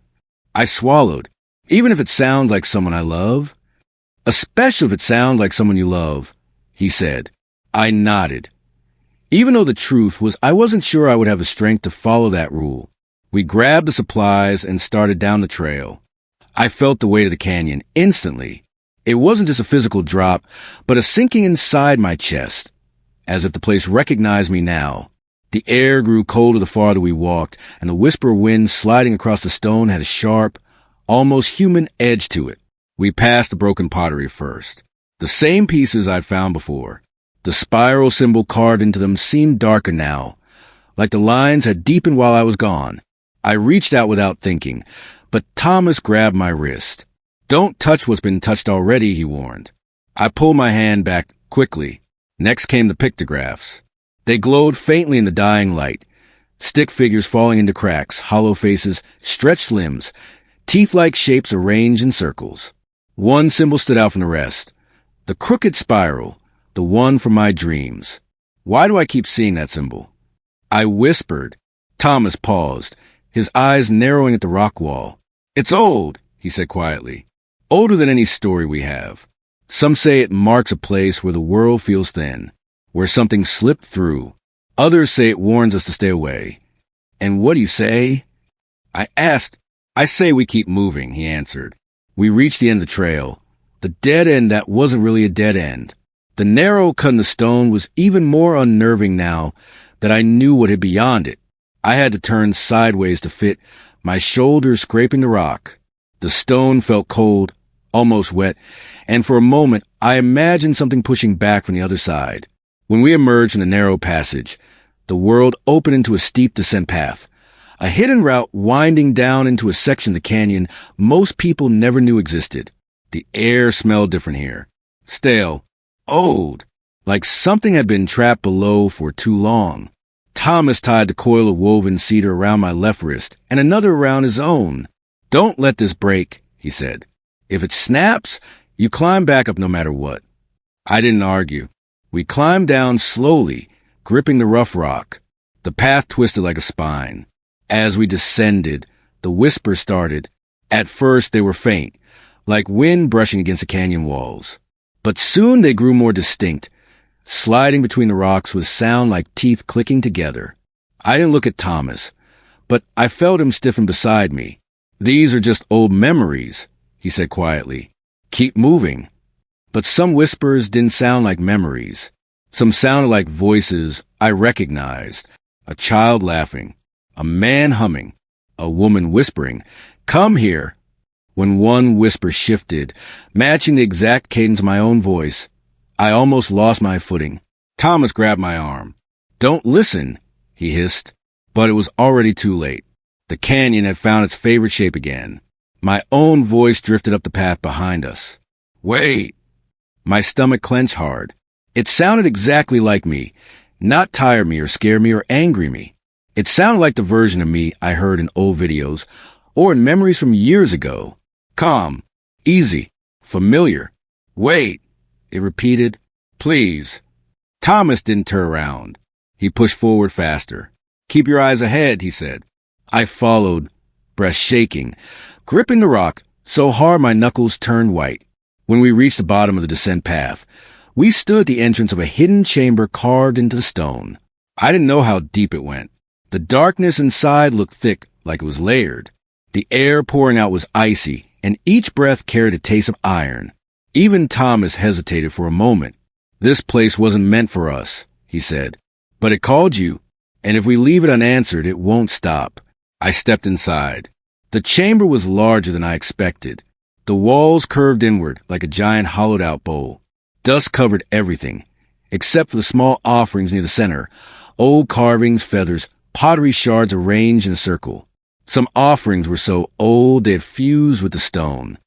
I swallowed. "Even if it sounds like someone I love?" "Especially if it sounds like someone you love," he said. I nodded. Even though the truth was I wasn't sure I would have the strength to follow that rule. We grabbed the supplies and started down the trail. I felt the weight of the canyon instantly. It wasn't just a physical drop, but a sinking inside my chest, as if the place recognized me now. The air grew colder the farther we walked, and the whisper of wind sliding across the stone had a sharp, almost human edge to it. We passed the broken pottery first. The same pieces I'd found before. The spiral symbol carved into them seemed darker now, like the lines had deepened while I was gone. I reached out without thinking, but Thomas grabbed my wrist. "Don't touch what's been touched already," he warned. I pulled my hand back quickly. Next came the pictographs. They glowed faintly in the dying light. Stick figures falling into cracks, hollow faces, stretched limbs, teeth-like shapes arranged in circles. One symbol stood out from the rest. The crooked spiral, the one from my dreams. Why do I keep seeing that symbol? I whispered. Thomas paused, his eyes narrowing at the rock wall. "It's old," he said quietly. "Older than any story we have. Some say it marks a place where the world feels thin, where something slipped through. Others say it warns us to stay away." "And what do you say?" I asked. "I say we keep moving," he answered. We reached the end of the trail. The dead end that wasn't really a dead end. The narrow cut in the stone was even more unnerving now that I knew what had beyond it. I had to turn sideways to fit, my shoulders scraping the rock. The stone felt cold, almost wet, and for a moment I imagined something pushing back from the other side. When we emerged from the narrow passage, the world opened into a steep descent path, a hidden route winding down into a section of the canyon most people never knew existed. The air smelled different here. Stale, old, like something had been trapped below for too long. Thomas tied the coil of woven cedar around my left wrist and another around his own. "Don't let this break," he said. "If it snaps, you climb back up no matter what." I didn't argue. We climbed down slowly, gripping the rough rock. The path twisted like a spine. As we descended, the whispers started. At first they were faint, like wind brushing against the canyon walls. But soon they grew more distinct, sliding between the rocks with sound like teeth clicking together. I didn't look at Thomas, but I felt him stiffen beside me. "These are just old memories," he said quietly. "Keep moving." But some whispers didn't sound like memories. Some sounded like voices I recognized. A child laughing, a man humming, a woman whispering, "Come here." When one whisper shifted, matching the exact cadence of my own voice, I almost lost my footing. Thomas grabbed my arm. "Don't listen," he hissed. But it was already too late. The canyon had found its favorite shape again. My own voice drifted up the path behind us. "Wait!" My stomach clenched hard. It sounded exactly like me, not tire me or scare me or angry me. It sounded like the version of me I heard in old videos or in memories from years ago. Calm, easy, familiar. "Wait," it repeated. "Please." Thomas didn't turn around. He pushed forward faster. "Keep your eyes ahead," he said. I followed, breath shaking, gripping the rock so hard my knuckles turned white. When we reached the bottom of the descent path, we stood at the entrance of a hidden chamber carved into the stone. I didn't know how deep it went. The darkness inside looked thick, like it was layered. The air pouring out was icy, and each breath carried a taste of iron. Even Thomas hesitated for a moment. "This place wasn't meant for us," he said. "But it called you, and if we leave it unanswered, it won't stop." I stepped inside. The chamber was larger than I expected. The walls curved inward like a giant hollowed-out bowl. Dust covered everything, except for the small offerings near the center, old carvings, feathers, pottery shards arranged in a circle. Some offerings were so old they had fused with the stone,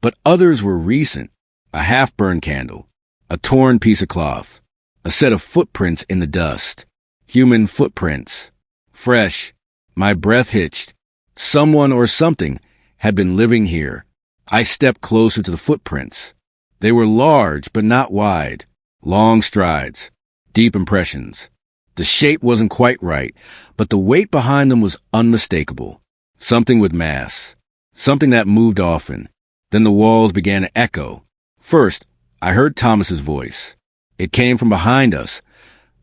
but others were recent. A half-burned candle, a torn piece of cloth, a set of footprints in the dust. Human footprints. Fresh. My breath hitched. Someone or something had been living here. I stepped closer to the footprints. They were large, but not wide. Long strides. Deep impressions. The shape wasn't quite right, but the weight behind them was unmistakable. Something with mass. Something that moved often. Then the walls began to echo. First, I heard Thomas's voice. It came from behind us,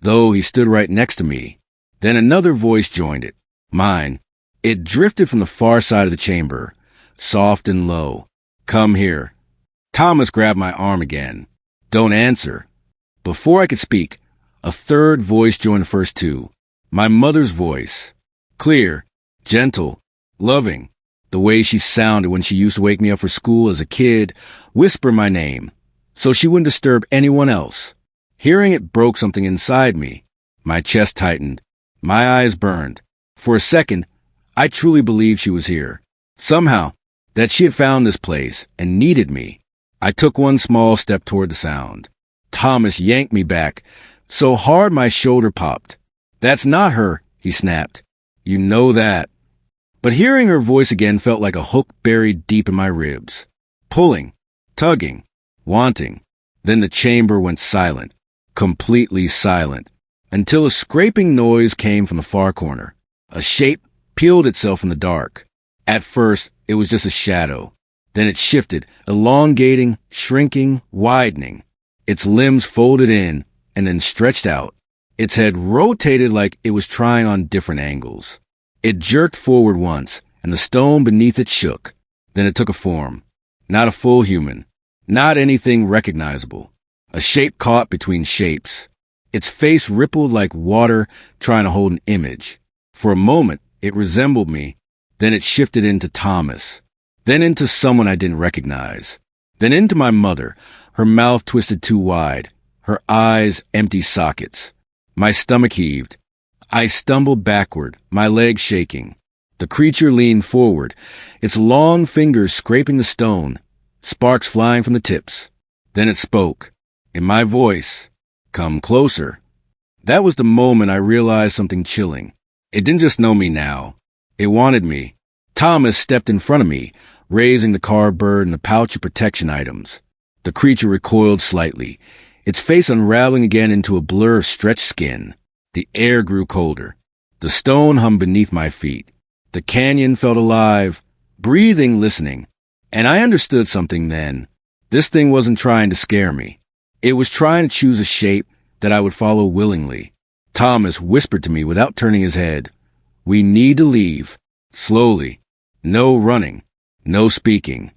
though he stood right next to me. Then another voice joined it. Mine. It drifted from the far side of the chamber, soft and low. "Come here." Thomas grabbed my arm again. "Don't answer." Before I could speak, a third voice joined the first two. My mother's voice. Clear, gentle, loving. The way she sounded when she used to wake me up for school as a kid, whisper my name, so she wouldn't disturb anyone else. Hearing it broke something inside me. My chest tightened. My eyes burned. For a second, I truly believed she was here. Somehow, that she had found this place and needed me. I took one small step toward the sound. Thomas yanked me back, so hard my shoulder popped. "That's not her," he snapped. "You know that." But hearing her voice again felt like a hook buried deep in my ribs. Pulling, tugging, wanting. Then the chamber went silent, completely silent, until a scraping noise came from the far corner. A shape peeled itself in the dark. At first, it was just a shadow. Then it shifted, elongating, shrinking, widening. Its limbs folded in and then stretched out. Its head rotated like it was trying on different angles. It jerked forward once, and the stone beneath it shook. Then it took a form. Not a full human. Not anything recognizable. A shape caught between shapes. Its face rippled like water trying to hold an image. For a moment, it resembled me. Then it shifted into Thomas. Then into someone I didn't recognize. Then into my mother, her mouth twisted too wide, her eyes empty sockets. My stomach heaved. I stumbled backward, my legs shaking. The creature leaned forward, its long fingers scraping the stone, sparks flying from the tips. Then it spoke, in my voice, "Come closer." That was the moment I realized something chilling. It didn't just know me now. It wanted me. Thomas stepped in front of me, raising the carved bird and the pouch of protection items. The creature recoiled slightly, its face unraveling again into a blur of stretched skin. The air grew colder. The stone hummed beneath my feet. The canyon felt alive, breathing, listening. And I understood something then. This thing wasn't trying to scare me. It was trying to choose a shape that I would follow willingly. Thomas whispered to me without turning his head, "We need to leave." Slowly. No running. No speaking.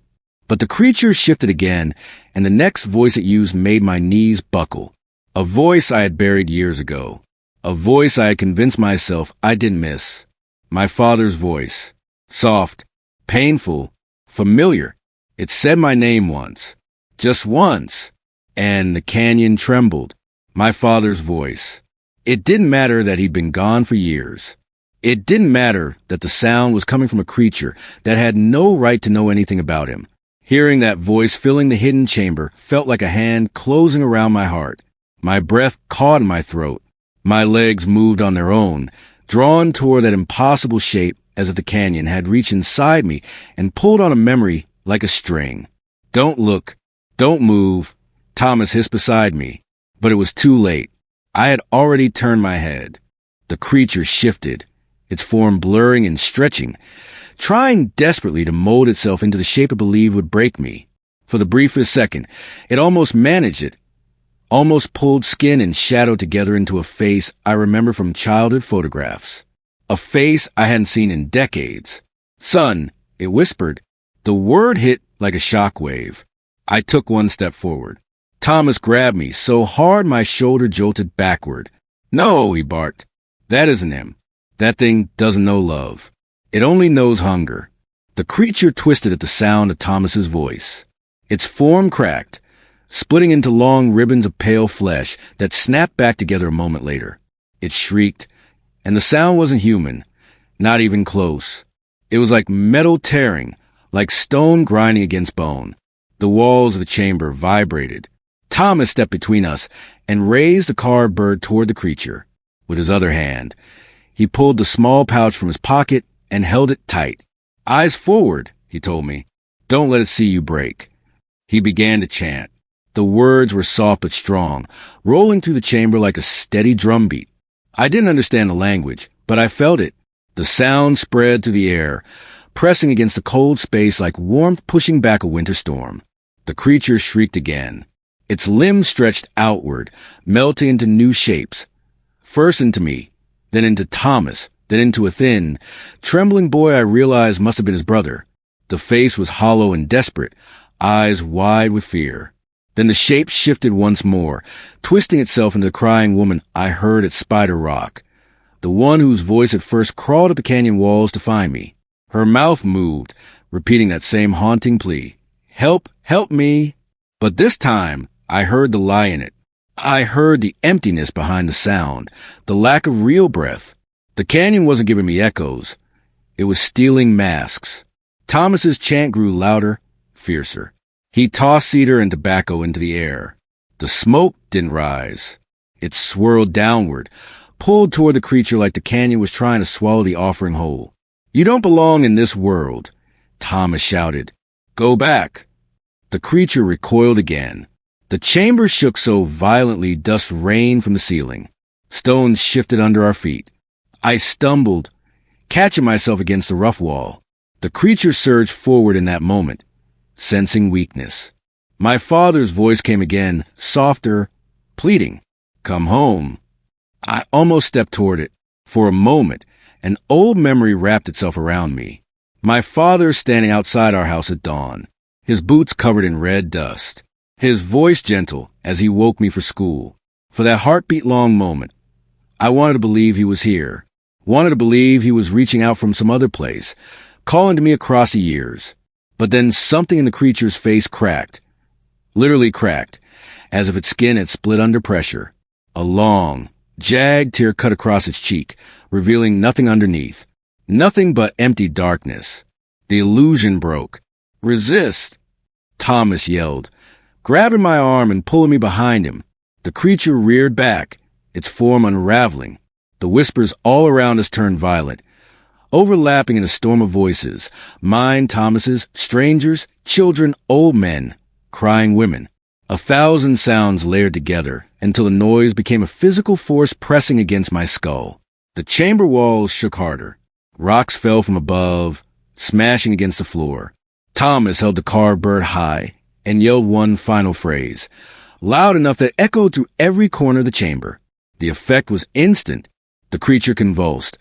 But the creature shifted again, and the next voice it used made my knees buckle. A voice I had buried years ago. A voice I had convinced myself I didn't miss. My father's voice. Soft, painful, familiar. It said my name once. Just once. And the canyon trembled. My father's voice. It didn't matter that he'd been gone for years. It didn't matter that the sound was coming from a creature that had no right to know anything about him. Hearing that voice filling the hidden chamber felt like a hand closing around my heart. My breath caught in my throat. My legs moved on their own, drawn toward that impossible shape as if the canyon had reached inside me and pulled on a memory like a string. "Don't look. Don't move," Thomas hissed beside me. But it was too late. I had already turned my head. The creature shifted, its form blurring and stretching, trying desperately to mold itself into the shape I believed would break me. For the briefest second, it almost managed it, almost pulled skin and shadow together into a face I remember from childhood photographs. A face I hadn't seen in decades. "Son," it whispered. The word hit like a shockwave. I took one step forward. Thomas grabbed me so hard my shoulder jolted backward. "No," he barked. "That isn't him. That thing doesn't know love. It only knows hunger." The creature twisted at the sound of Thomas's voice. Its form cracked, splitting into long ribbons of pale flesh that snapped back together a moment later. It shrieked, and the sound wasn't human, not even close. It was like metal tearing, like stone grinding against bone. The walls of the chamber vibrated. Thomas stepped between us and raised the carved bird toward the creature. With his other hand, he pulled the small pouch from his pocket and held it tight. "Eyes forward," he told me. "Don't let it see you break." He began to chant. The words were soft but strong, rolling through the chamber like a steady drumbeat. I didn't understand the language, but I felt it. The sound spread through the air, pressing against the cold space like warmth pushing back a winter storm. The creature shrieked again. Its limbs stretched outward, melting into new shapes. First into me, then into Thomas, then into a thin, trembling boy I realized must have been his brother. The face was hollow and desperate, eyes wide with fear. Then the shape shifted once more, twisting itself into the crying woman I heard at Spider Rock, the one whose voice had first crawled up the canyon walls to find me. Her mouth moved, repeating that same haunting plea. "Help, help me." But this time, I heard the lie in it. I heard the emptiness behind the sound, the lack of real breath. The canyon wasn't giving me echoes. It was stealing masks. Thomas's chant grew louder, fiercer. He tossed cedar and tobacco into the air. The smoke didn't rise. It swirled downward, pulled toward the creature like the canyon was trying to swallow the offering whole. "You don't belong in this world," Thomas shouted. "Go back." The creature recoiled again. The chamber shook so violently dust rained from the ceiling. Stones shifted under our feet. I stumbled, catching myself against the rough wall. The creature surged forward in that moment, sensing weakness. My father's voice came again, softer, pleading. "Come home." I almost stepped toward it. For a moment, an old memory wrapped itself around me. My father standing outside our house at dawn. his boots covered in red dust, his voice gentle as he woke me for school. For that heartbeat-long moment, I wanted to believe he was here, wanted to believe he was reaching out from some other place, calling to me across the years. But then something in the creature's face cracked, literally cracked, as if its skin had split under pressure. A long, jagged tear cut across its cheek, revealing nothing underneath. Nothing but empty darkness. The illusion broke. "Resist!" Thomas yelled, grabbing my arm and pulling me behind him. The creature reared back, its form unraveling. The whispers all around us turned violent, overlapping in a storm of voices. Mine, Thomas's, strangers, children, old men, crying women. 1,000 sounds layered together until the noise became a physical force pressing against my skull. The chamber walls shook harder. Rocks fell from above, smashing against the floor. Thomas held the carved bird high and yelled one final phrase, loud enough that it echoed through every corner of the chamber. The effect was instant. The creature convulsed,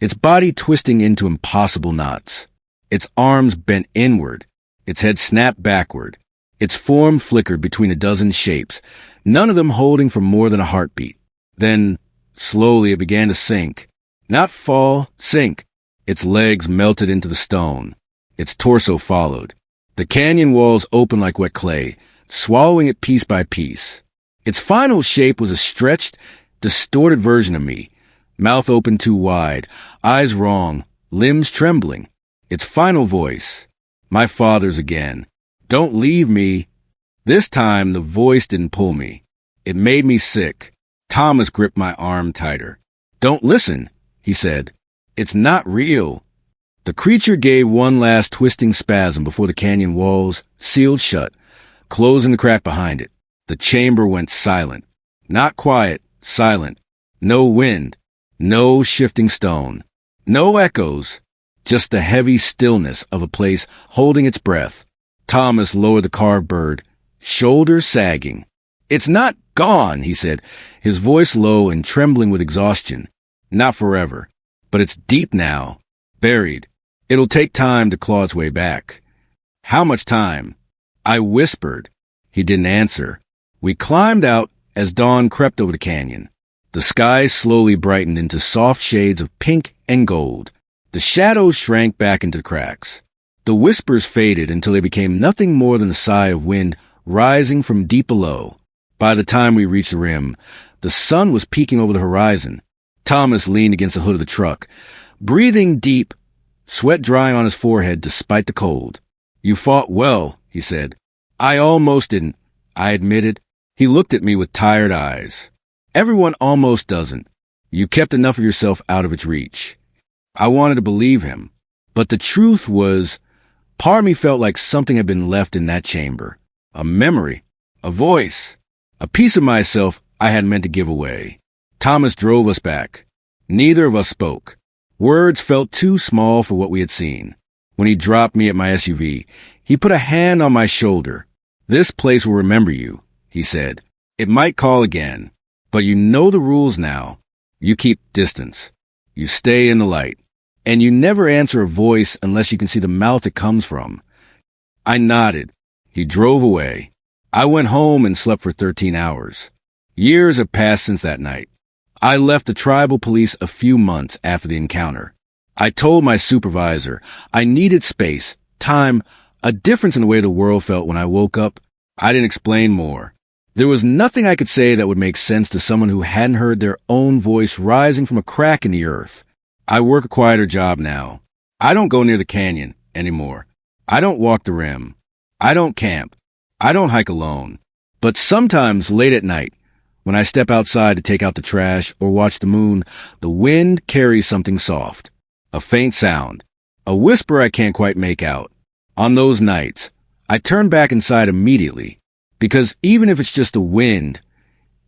its body twisting into impossible knots. Its arms bent inward, its head snapped backward. Its form flickered between a dozen shapes, none of them holding for more than a heartbeat. Then, slowly, it began to sink. Not fall, sink. Its legs melted into the stone. Its torso followed. The canyon walls opened like wet clay, swallowing it piece by piece. Its final shape was a stretched, distorted version of me, mouth open too wide, eyes wrong, limbs trembling. Its final voice, my father's again. "Don't leave me." This time, the voice didn't pull me. It made me sick. Thomas gripped my arm tighter. "Don't listen," he said. "It's not real." The creature gave one last twisting spasm before the canyon walls sealed shut, closing the crack behind it. The chamber went silent. Not quiet, silent. No wind. No shifting stone. No echoes. Just the heavy stillness of a place holding its breath. Thomas lowered the carved bird, shoulders sagging. "It's not gone," he said, his voice low and trembling with exhaustion. "Not forever. But it's deep now, buried. It'll take time to claw its way back." "How much time?" I whispered. He didn't answer. We climbed out as dawn crept over the canyon. The sky slowly brightened into soft shades of pink and gold. The shadows shrank back into the cracks. The whispers faded until they became nothing more than the sigh of wind rising from deep below. By the time we reached the rim, the sun was peeking over the horizon. Thomas leaned against the hood of the truck, breathing deep, sweat drying on his forehead despite the cold. "You fought well," he said. "I almost didn't," I admitted. He looked at me with tired eyes. "Everyone almost doesn't. You kept enough of yourself out of its reach." I wanted to believe him, but the truth was, part of me felt like something had been left in that chamber. A memory, a voice, a piece of myself I hadn't meant to give away. Thomas drove us back. Neither of us spoke. Words felt too small for what we had seen. When he dropped me at my SUV, he put a hand on my shoulder. "This place will remember you," he said. "It might call again, but you know the rules now. You keep distance. You stay in the light. And you never answer a voice unless you can see the mouth it comes from." I nodded. He drove away. I went home and slept for 13 hours. Years have passed since that night. I left the tribal police a few months after the encounter. I told my supervisor I needed space, time, a difference in the way the world felt when I woke up. I didn't explain more. There was nothing I could say that would make sense to someone who hadn't heard their own voice rising from a crack in the earth. I work a quieter job now. I don't go near the canyon anymore. I don't walk the rim. I don't camp. I don't hike alone. But sometimes late at night, when I step outside to take out the trash or watch the moon, the wind carries something soft. A faint sound. A whisper I can't quite make out. On those nights, I turn back inside immediately. Because even if it's just the wind,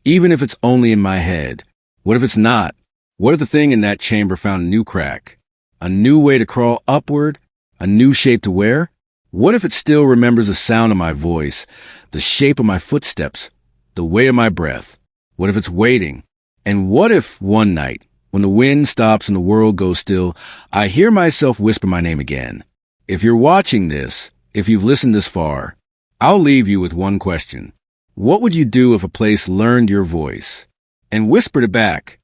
even if it's only in my head, what if it's not? What if the thing in that chamber found a new crack? A new way to crawl upward? A new shape to wear? What if it still remembers the sound of my voice, the shape of my footsteps, the weight of my breath? What if it's waiting? And what if one night, when the wind stops and the world goes still, I hear myself whisper my name again? If you're watching this, if you've listened this far, I'll leave you with one question. What would you do if a place learned your voice and whispered it back?